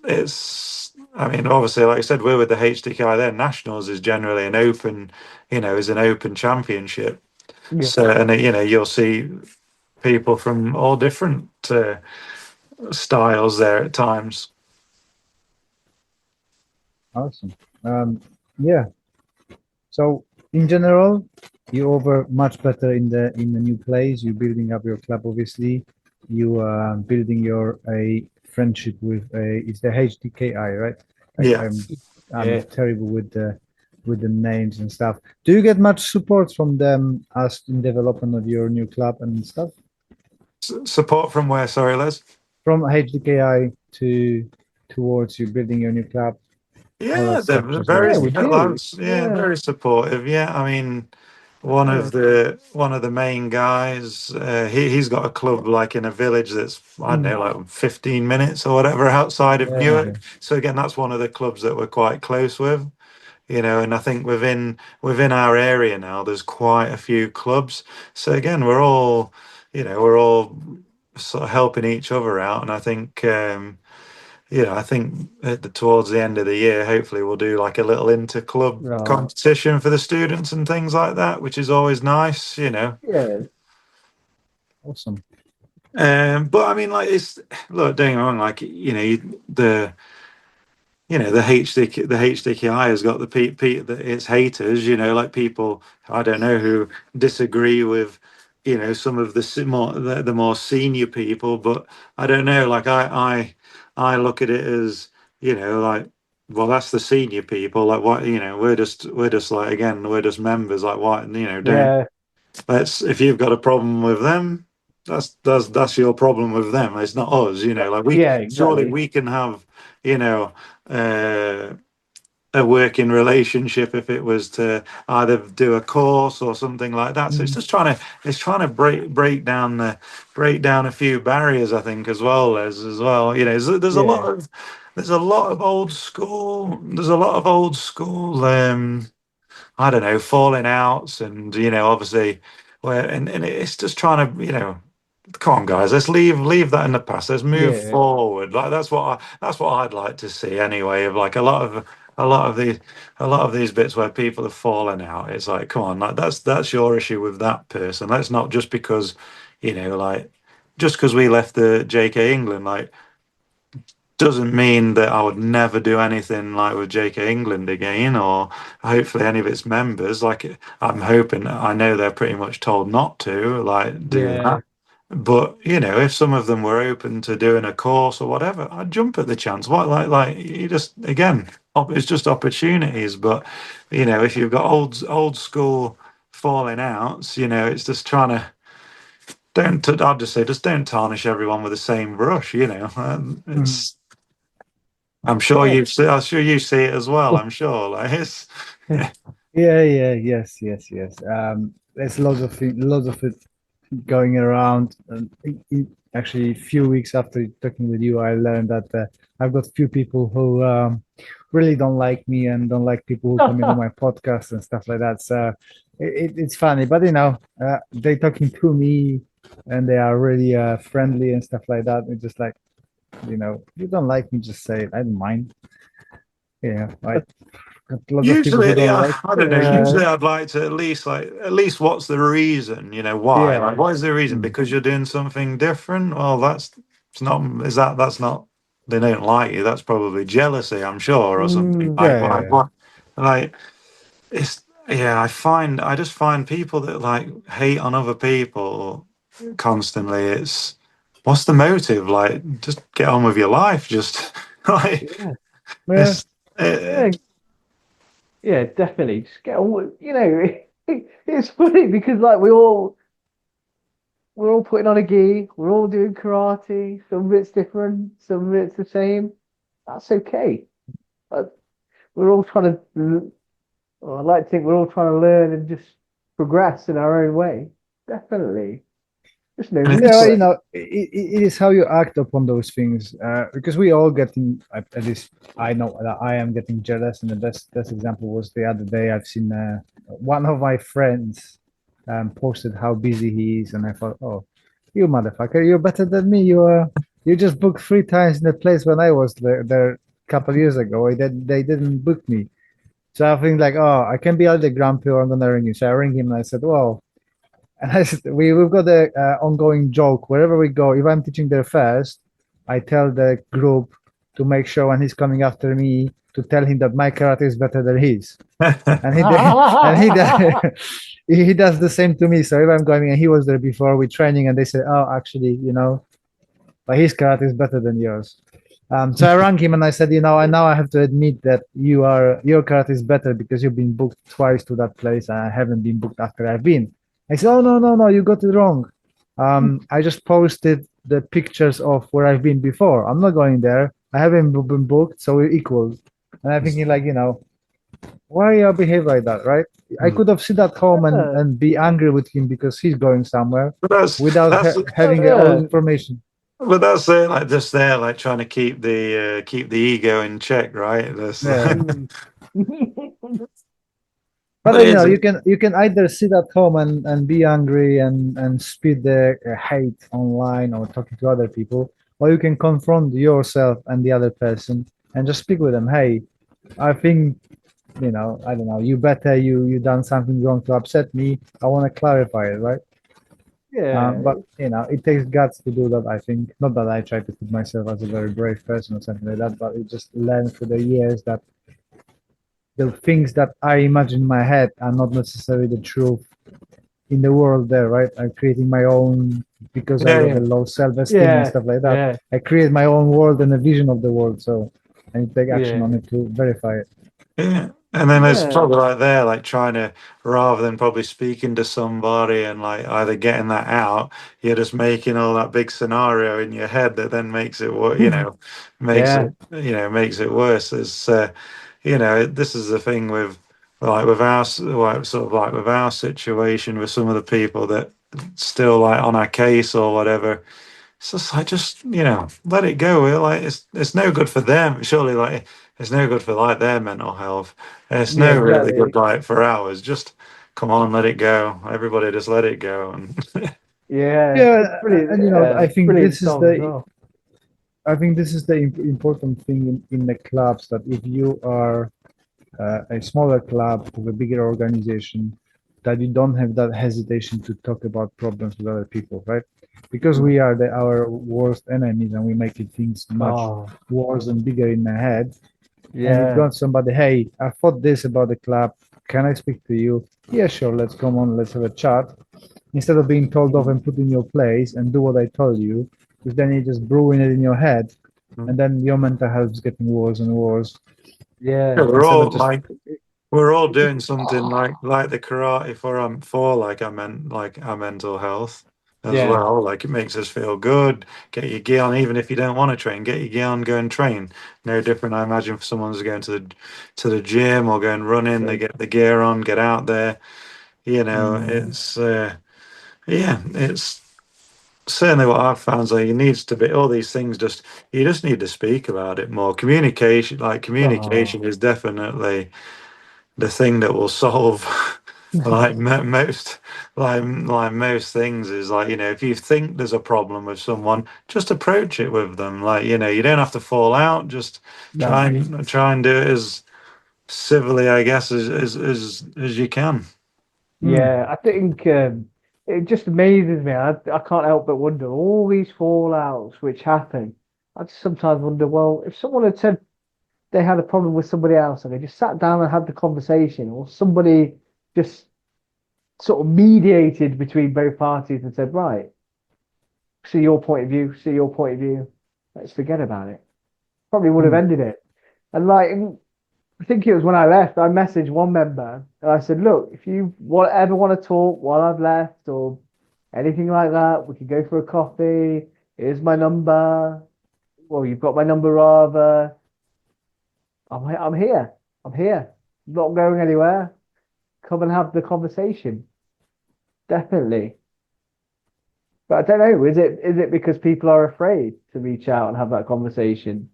It's. I mean, obviously, like I said, we're with the HDKI. Their nationals is generally an open, is an open championship. Yeah. So, and you'll see people from all different styles there at times. Awesome. Yeah. So in general, you over much better in the new place. You're building up your club, obviously. You are building your friendship with it's the HDKI, right? Yeah. I'm terrible with the names and stuff. Do you get much support from them as in development of your new club and stuff? Support from where? Sorry, Les. From HDKI towards you building your new club. Yeah, they're very very supportive. Yeah, I mean, one of the main guys, he's got a club like in a village that's I don't know, like 15 minutes or whatever outside of Newark. So again, that's one of the clubs that we're quite close with. And I think within our area now, there's quite a few clubs. So again, we're all sort of helping each other out, and I think. I think towards the end of the year, hopefully we'll do like a little inter-club competition for the students and things like that, which is always nice, Yeah. Awesome. But I mean, like, don't get me wrong, like, the HDKI has got its haters, like people, I don't know, who disagree with, some of the more senior people, but I don't know, like I look at it as, like, well, that's the senior people. Like, what, we're just like, again, we're just members. Like, what, if you've got a problem with them, that's your problem with them. It's not us, like surely we can have, a working relationship if it was to either do a course or something like that. So it's just trying to break down a few barriers, I think, as well. There's a lot of old school I don't know, falling outs, and obviously and it's just trying to come on, guys, let's leave that in the past, let's move forward. Like that's what I'd like to see anyway, of like a lot of these bits where people are falling out. It's like, come on, like that's your issue with that person. Let's not, just because like just because we left the JK England, like, doesn't mean that I would never do anything like with JK England again, or hopefully any of its members. Like, I'm hoping, I know they're pretty much told not to do that. But if some of them were open to doing a course or whatever, I'd jump at the chance. What, like you just, again, it's just opportunities. But if you've got old school falling outs, it's just trying to I'd just say, just don't tarnish everyone with the same brush. It's. I'm sure you see it as well. I'm sure, like it's. Yes. There's lots of it going around. Actually, a few weeks after talking with you, I learned that I've got a few people who really don't like me and don't like people who come into my podcast and stuff like that. So it's funny, but they're talking to me and they are really friendly and stuff like that. It's just like, you don't like me, just say it. I don't mind. Usually, I don't know. Usually, I'd like to at least what's the reason? Why? Like, what is the reason? Because you're doing something different. Well, that's not. they don't like you, that's probably jealousy, I'm sure, or something. Yeah. What, like it's I just find people that like hate on other people constantly. It's what's the motive? Like, just get on with your life. Just like it's Yeah, definitely. Just get on. It's funny because like we're all putting on a gi, we're all doing karate. Some of it's different, some of it's the same. That's okay. But we're all trying to. Well, I like to think we're all trying to learn and just progress in our own way. Definitely. Just no need Yeah, for it. it is how you act upon those things. Because we all getting, at least I know that I am getting jealous. And the best example was the other day. I've seen one of my friends posted how busy he is, and I thought, oh, you motherfucker, you're better than me. You just booked 3 times in the place when I was there a couple of years ago. They didn't book me. So I think like, oh, I can be a little grumpy, or I'm gonna ring you. So I ring him and I said, well. And we've got the ongoing joke wherever we go. If I'm teaching there first, I tell the group to make sure when he's coming after me to tell him that my karate is better than his, and he does the same to me. So if I'm going and he was there before we training, and they say, oh, actually, but his karate is better than yours. So I rang him and I said, I now I have to admit that your karate is better because you've been booked twice to that place, and I haven't been booked after I've been. I said, oh, no, you got it wrong. I just posted the pictures of where I've been before. I'm not going there. I haven't been booked, so we're equal. And I'm thinking like, why you behave like that, right? I could have sit at home and be angry with him because he's going somewhere without having all information. But that's it, like just there, like trying to keep the ego in check, right? But you can either sit at home and be angry and spew the hate online or talking to other people, or you can confront yourself and the other person and just speak with them. Hey, I think, I don't know, you done something wrong to upset me. I want to clarify it, right? Yeah. But it takes guts to do that, I think. Not that I try to put myself as a very brave person or something like that, but it just learned through the years that the things that I imagine in my head are not necessarily the truth in the world there, right? I'm creating my own because I have a low self-esteem and stuff like that. Yeah. I create my own world and a vision of the world, so I need to take action on it to verify it. Yeah. And then there's probably like trying to, rather than probably speaking to somebody and like either getting that out, you're just making all that big scenario in your head that then makes it, makes it worse. There's, this is the thing with our situation with some of the people that still like on our case or whatever. It's just like, let it go. Like it's no good for them. Surely, like it's no good for like their mental health. It's no really good like for ours. Just come on, let it go. Everybody just let it go. And I think this is the important thing in the clubs, that if you are a smaller club with a bigger organization, that you don't have that hesitation to talk about problems with other people, right? Because we are our worst enemies and we make things much worse and bigger in the head. Yeah. And you've got somebody, hey, I thought this about the club. Can I speak to you? Yeah, sure. Let's come on. Let's have a chat. Instead of being told off and put in your place and do what I told you, because then you're just brewing it in your head, and then your mental health is getting worse and worse. Yeah, we're all doing something like the karate for our mental health as well. Like it makes us feel good. Get your gear on, even if you don't want to train. Get your gear on, go and train. No different, I imagine, for someone who's going to the gym or going running. They get the gear on, get out there. It's it's certainly what I've found. So you needs to be all these things. You just need to speak about it more. Communication is definitely the thing that will solve most things. Is like, if you think there's a problem with someone, just approach it with them. Like, you don't have to fall out. Just try and do it as civilly, I guess, as you can. Yeah, I think it just amazes me. I can't help but wonder all these fallouts which happen I just sometimes wonder, well, if someone had said they had a problem with somebody else and they just sat down and had the conversation, or somebody just sort of mediated between both parties and said, right, see your point of view, see your point of view, let's forget about it. Probably would have ended it. And like, I think it was when I left, I messaged one member and I said, look, if you ever want to talk while I've left or anything like that, we could go for a coffee. Here's my number. Well, you've got my number rather. I'm here. I'm here. Not going anywhere. Come and have the conversation. Definitely. But I don't know. Is it because people are afraid to reach out and have that conversation?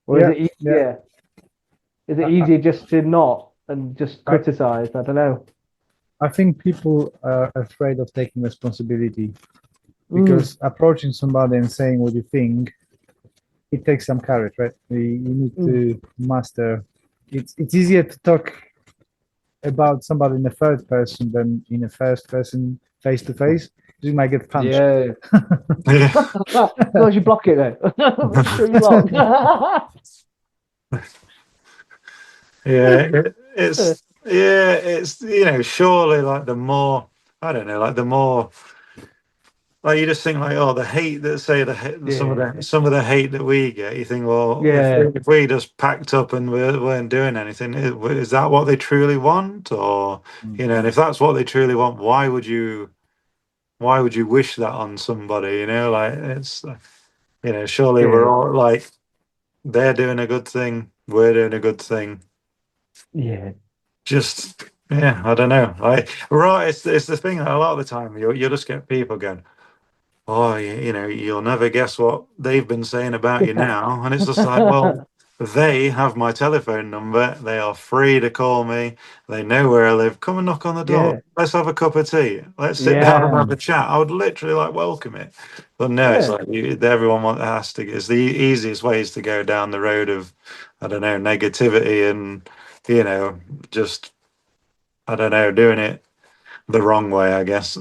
Or is it easier? Is it easier just to not and just criticize? I don't know. I think people are afraid of taking responsibility because approaching somebody and saying what you think, it takes some courage, right? You need to master. It's easier to talk about somebody in the third person than in a first person, face to face. You might get punched. Yeah. No, you block it then. Sure you block. It's surely like the more, I don't know, like the more, like you just think like, oh, the hate that some of the hate that we get, you think, well, if we just packed up and we weren't doing anything, is that what they truly want? Or and if that's what they truly want, why would you wish that on somebody? Like it's surely we're all like, they're doing a good thing, we're doing a good thing. Just I don't know. It's the thing that a lot of the time you'll just get people going, oh, you'll never guess what they've been saying about you now. And it's just like, well, they have my telephone number. They are free to call me. They know where I live. Come and knock on the door. Yeah. Let's have a cup of tea. Let's sit down and have a chat. I would literally welcome it. But no, it's like everyone has to. It's the easiest ways to go down the road of, I don't know, negativity and, just, I don't know, doing it the wrong way, I guess.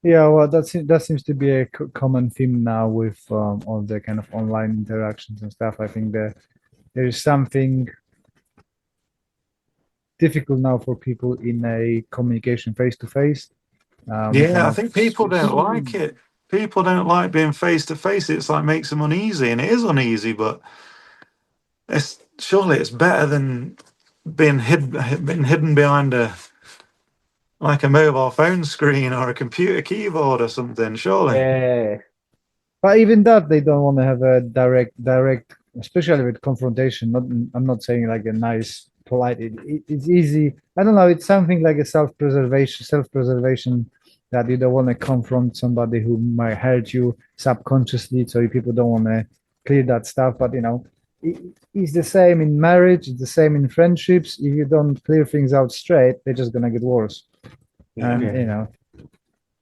Yeah, well, that seems to be a common theme now with all the kind of online interactions and stuff. I think there is something difficult now for people in a communication face to face. I think people don't like it. People don't like being face to face. It's like makes them uneasy, and it is uneasy. But surely it's better than being hidden behind a mobile phone screen or a computer keyboard or something, surely. Yeah. But even that, they don't want to have a direct, especially with confrontation. I'm not saying like a nice, polite. It's easy. I don't know. It's something like a self-preservation that you don't want to confront somebody who might hurt you subconsciously. So people don't want to clear that stuff. But it's the same in marriage. It's the same in friendships. If you don't clear things out straight, they're just gonna get worse. And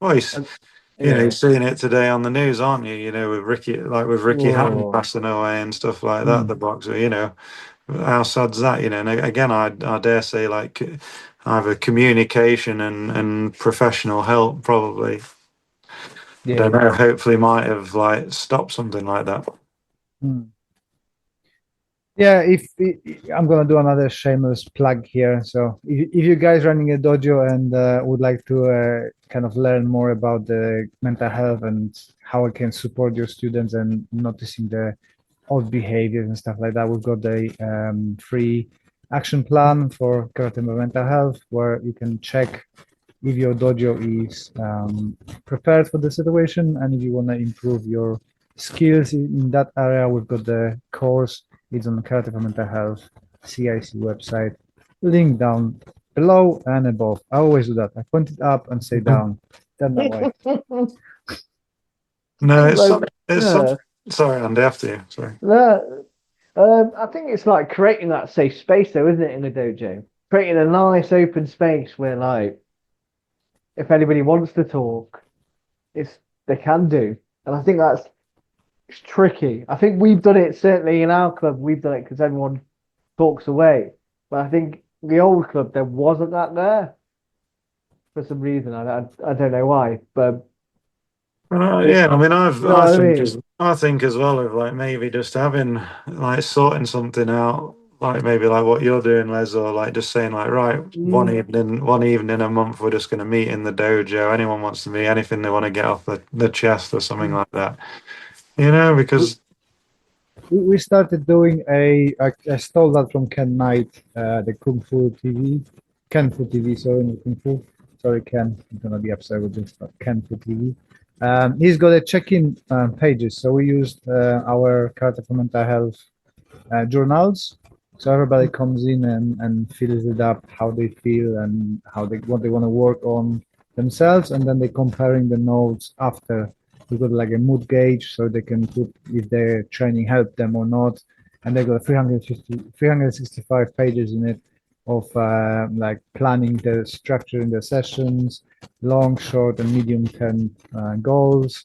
well, you're seeing it today on the news, aren't you? With Ricky Hatton passing away and stuff like that. The boxer, how sad's that? And again, I dare say, like, either communication and professional help probably. I don't know. Hopefully, might have stopped something like that. Yeah, I'm gonna do another shameless plug here. So if you guys running a dojo and would like to kind of learn more about the mental health and how it can support your students and noticing the odd behaviors and stuff like that, we've got a free action plan for Karate Mental Health where you can check if your dojo is prepared for the situation and if you want to improve your skills in that area. We've got the course. It's on the Karate for Mental Health CIC website. Link down below and above. I always do that. I point it up and say down. Then that way. No, sorry, Andy, after you. Sorry. No, I think it's like creating that safe space, though, isn't it, in a dojo? Creating a nice open space where, like, if anybody wants to talk, they can do. And I think it's tricky. I think we've done it, certainly in our club, we've done it because everyone talks away. But I think the old club, there wasn't that there for some reason. I don't know why. But I mean, I think as well of like maybe just having like sorting something out, like maybe like what you're doing, Les, or like just saying like, right, one evening a month we're just going to meet in the dojo. Anyone wants to meet anything they want to get off the chest or something like that. Because We started doing I stole that from Ken Knight, the Kung Fu TV, Ken Fu TV, sorry, not Kung Fu. Sorry, Ken, I'm gonna be upset with this, but Ken Fu TV. He's got a check-in pages, so we used our Karate for Mental Health journals. So everybody comes in and fills it up how they feel and what they want to work on themselves, and then they're comparing the notes after. We got like a mood gauge so they can put if their training helped them or not. And they got 365 pages in it of like planning the structure in the sessions, long, short, and medium term goals,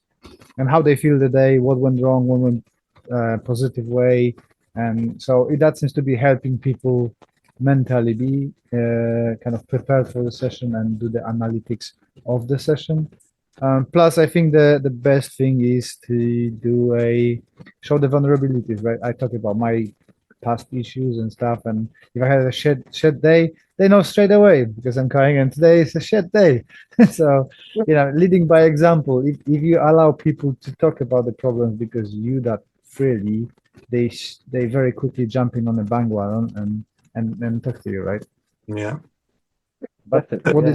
and how they feel the day, what went wrong, what went positive way. And so that seems to be helping people mentally be kind of prepared for the session and do the analytics of the session. Plus, I think the best thing is to show the vulnerabilities, right? I talk about my past issues and stuff, and if I had a shed day, they know straight away because I'm crying, and today is a shed day. So, leading by example. If you allow people to talk about the problems because you that freely, they very quickly jump in on the bandwagon and talk to you, right? Yeah. But what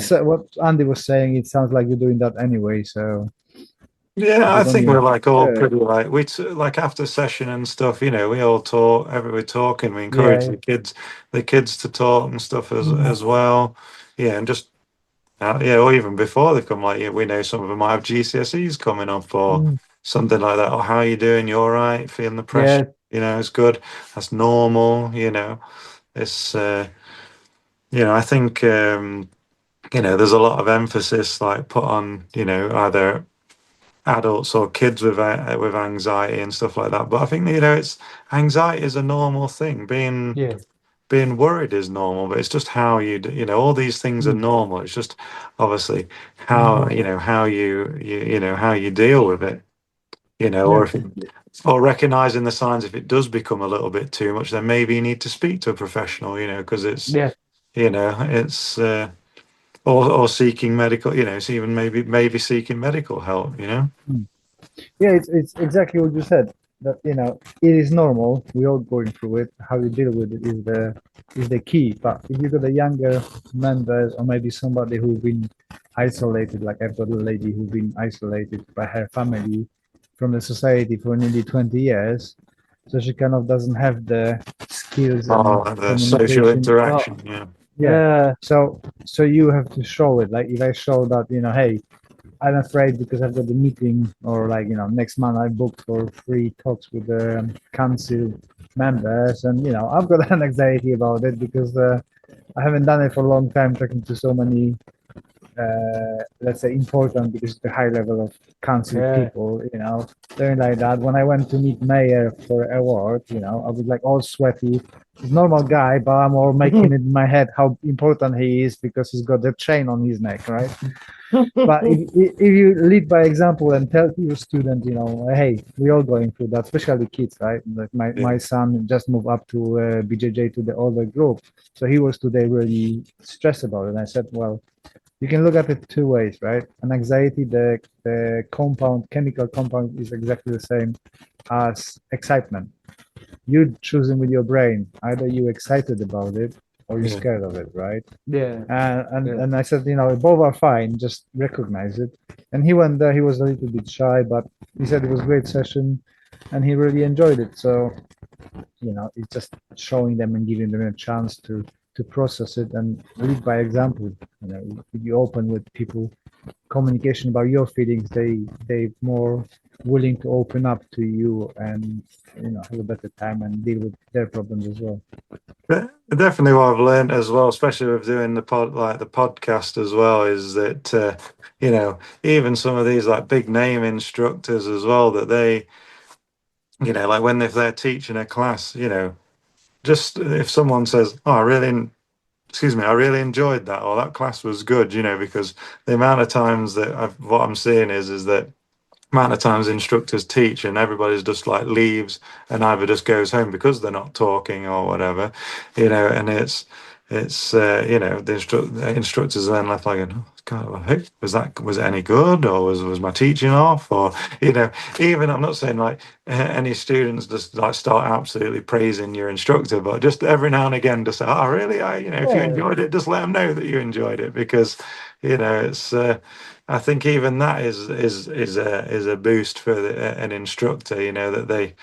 Andy was saying, it sounds like you're doing that anyway. So yeah, I think we're like all pretty like like after session and stuff. We all talk. We're talking. We encourage the kids to talk and stuff as well. Yeah, and just or even before they come, like we know some of them might have GCSEs coming up or something like that. Or how are you doing? You all right? Feeling the pressure? It's good. That's normal. It's. I think there's a lot of emphasis like put on either adults or kids with anxiety and stuff like that. But I think it's anxiety is a normal thing. Being worried is normal, but it's just how all these things are normal. It's just obviously how how you deal with it. Or recognizing the signs if it does become a little bit too much, then maybe you need to speak to a professional. Because it's it's or seeking medical, it's even maybe seeking medical help, Yeah, it's exactly what you said. That it is normal. We're all going through it. How you deal with it is the key. But if you got the younger members or maybe somebody who's been isolated, like I've got a lady who's been isolated by her family from the society for nearly 20 years, so she kind of doesn't have the skills and the social interaction. Yeah. So you have to show it. Like if I show that, hey, I'm afraid because I've got the meeting, or like, next month I booked for 3 talks with the council members, and I've got an anxiety about it because I haven't done it for a long time, talking to so many let's say important, because the high level of council people, doing like that. When I went to meet mayor for award, I was like all sweaty. He's a normal guy, but I'm all making it in my head how important he is because he's got the chain on his neck, right? But if you lead by example and tell your student, hey, we're all going through that, especially kids, right? Like my son just moved up to BJJ, to the older group, so he was today really stressed about it. And I said, well, you can look at it 2 ways, right? An anxiety, the chemical compound is exactly the same as excitement. You're choosing with your brain, either you're excited about it or you're scared of it, right? And I said, both are fine, just recognize it. And he went there, he was a little bit shy, but he said it was a great session and he really enjoyed it. So, it's just showing them and giving them a chance to process it and lead by example. If you open with people communication about your feelings, they're more willing to open up to you and have a better time and deal with their problems as well. Definitely what I've learned as well, especially with doing the podcast as well, is that even some of these like big name instructors as well, that they like if they're teaching a class, just if someone says, oh, I really enjoyed that, or that class was good, because the amount of times that what I'm seeing is that amount of times instructors teach and everybody's just like leaves and either just goes home because they're not talking or whatever, and it's the instructors are then left like, oh, God, was it any good, or was my teaching off, or even I'm not saying like any students just like start absolutely praising your instructor, but just every now and again just say, oh really, if you enjoyed it, just let them know that you enjoyed it, because it's I think even that is a boost for an instructor, that they,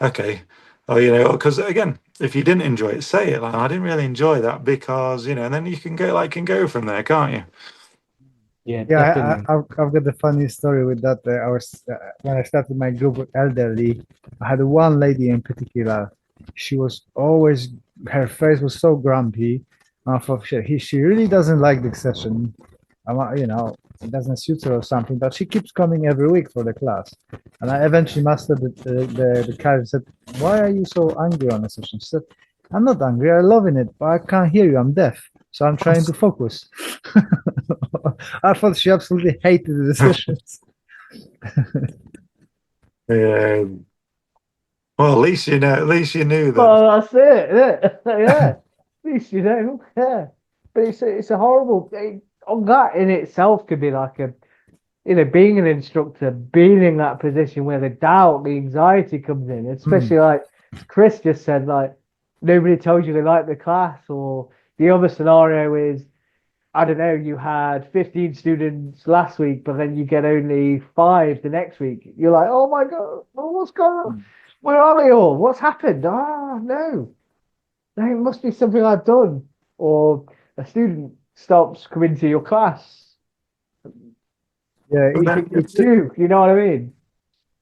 okay, because again, if you didn't enjoy it, say it, like, I didn't really enjoy that because, and then you can go from there, can't you? Yeah, I've got a funny story with that. I was when I started my group with elderly, I had one lady in particular. She was always, her face was so grumpy. I thought she really doesn't like the session. It doesn't suit her or something, but she keeps coming every week for the class. And I eventually mastered the character. Said, "Why are you so angry on the session?" She said, "I'm not angry. I'm loving it, but I can't hear you. I'm deaf, so I'm trying to focus." I thought she absolutely hated the sessions. Yeah. Well, at least you knew that. Well, that's it. Yeah. At least you know. Yeah. But it's a horrible. On that in itself could be like being an instructor, being in that position where the doubt, the anxiety comes in, especially like Chris just said, like nobody tells you they like the class, or the other scenario is, I don't know, you had 15 students last week, but then you get only 5 the next week. You're like, oh my God, well, what's going on? Where are they all? What's happened? No, it must be something I've done. Or a student stops coming to your class. Yeah, it's you know what I mean?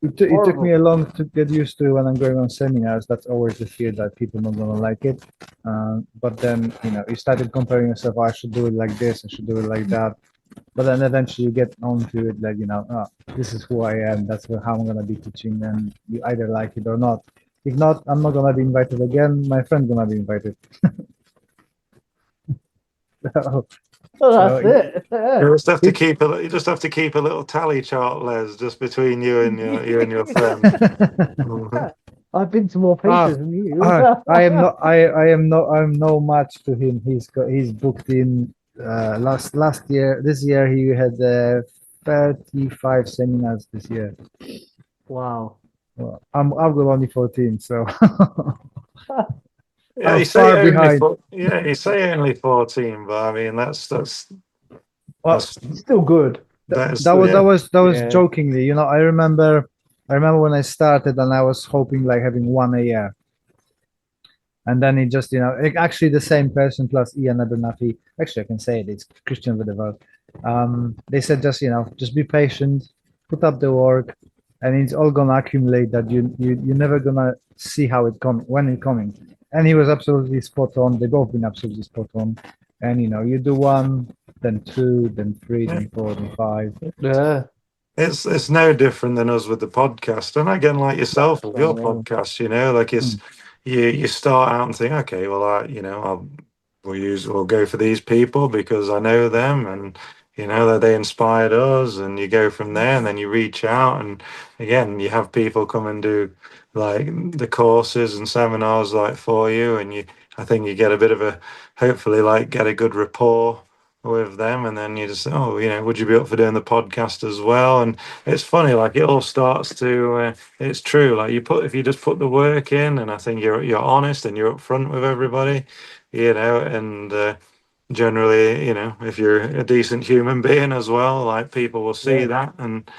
It took me a long to get used to when I'm going on seminars. That's always the fear that people not gonna like it. But then you started comparing yourself. Oh, I should do it like this. I should do it like that. But then eventually you get onto it, like this is who I am. That's how I'm gonna be teaching, and you either like it or not. If not, I'm not gonna be invited again. My friend's gonna be invited. That's it. You just have to keep a little tally chart, Les, just between you and your friend. I've been to more places than you. I'm no match to him. He's booked in last year. This year he had 35 seminars this year. Wow. Well, I've got only 14, so. Yeah, you say only 14, but I mean that's still good. That was jokingly. I remember when I started and I was hoping like having one a year, and then it just actually the same person plus Ian Abernathy. Actually, I can say it's Christian Vedeveld. They said just be patient, put up the work, and it's all gonna accumulate. That you're never gonna see how when it's coming. And he was absolutely spot on. They've both been absolutely spot on. And you do 1, then 2, then 3, then 4, then 5. Yeah. It's no different than us with the podcast. And again, like yourself with your podcast, like it's you start out and think, okay, well, we'll go for these people because I know them and that they inspired us, and you go from there, and then you reach out, and again you have people come and do like the courses and seminars like for you, and I think you get a bit of hopefully like get a good rapport with them, and then you just would you be up for doing the podcast as well? And it's funny, like it all starts to it's true, like if you just put the work in, and I think you're honest and you're upfront with everybody, and generally, if you're a decent human being as well, like people will see that, and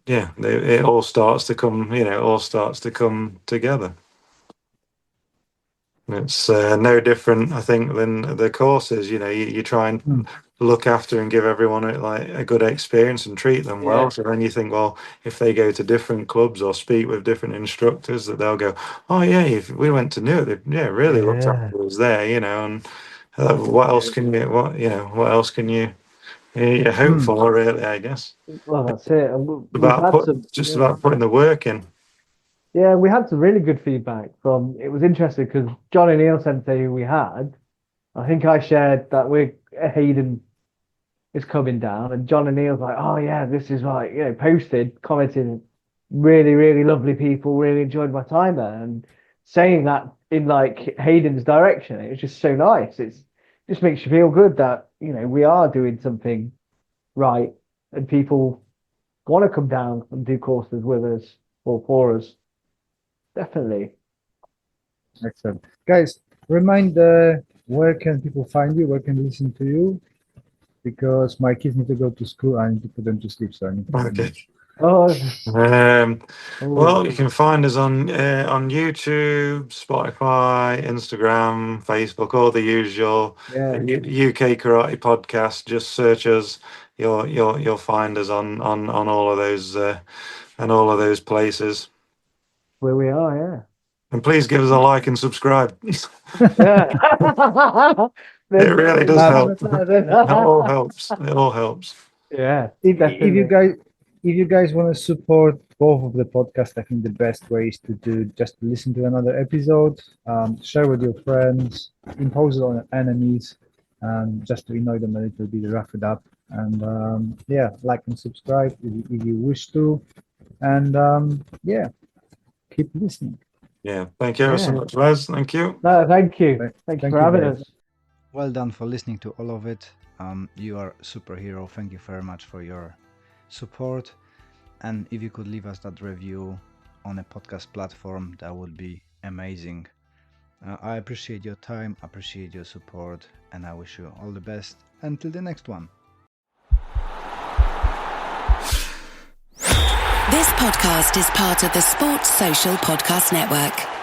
it all starts to come together. It's no different, I think, than the courses. You try and look after and give everyone like a good experience and treat them well. So then you think, well, if they go to different clubs or speak with different instructors, that they'll go, oh yeah, if we went to Newark, they really looked after us there, and what else can you hope for, really, I guess. Well, that's it. About putting the work in. Yeah, we had some really good feedback it was interesting because John O'Neill Sensei, who we had, I think I shared that we're Hayden is coming down, and John and Neil's like, oh yeah, this is like, posted, commenting, really, really lovely people, really enjoyed my time there, and saying that in like Hayden's direction. It was just so nice. It just makes you feel good that, we are doing something right, and people want to come down and do courses with us or for us. Definitely. Excellent. Guys, remind where can people find you? Where can they listen to you? Because my kids need to go to school. I need to put them to sleep. So I need to put them Okay. Oh. Well, you can find us on YouTube, Spotify, Instagram, Facebook, all the usual. Yeah. UK Karate Podcast. Just search us. You'll find us on all of those and all of those places. Where we are, yeah. And please give us a like and subscribe. Yeah. It really does help. It all helps. It all helps. Yeah. If you guys want to support both of the podcasts, I think the best way is to just listen to another episode, share with your friends, impose it on enemies, just to annoy them a little bit, rough it up, and like and subscribe if you wish to, and keep listening. Yeah, thank you ever so much, Les. Thank you. No, thank you. Thank you for having us. Well done for listening to all of it. You are a superhero. Thank you very much for your support. And if you could leave us that review on a podcast platform, that would be amazing. I appreciate your time, appreciate your support, and I wish you all the best until the next one. This podcast is part of the Sports Social Podcast Network.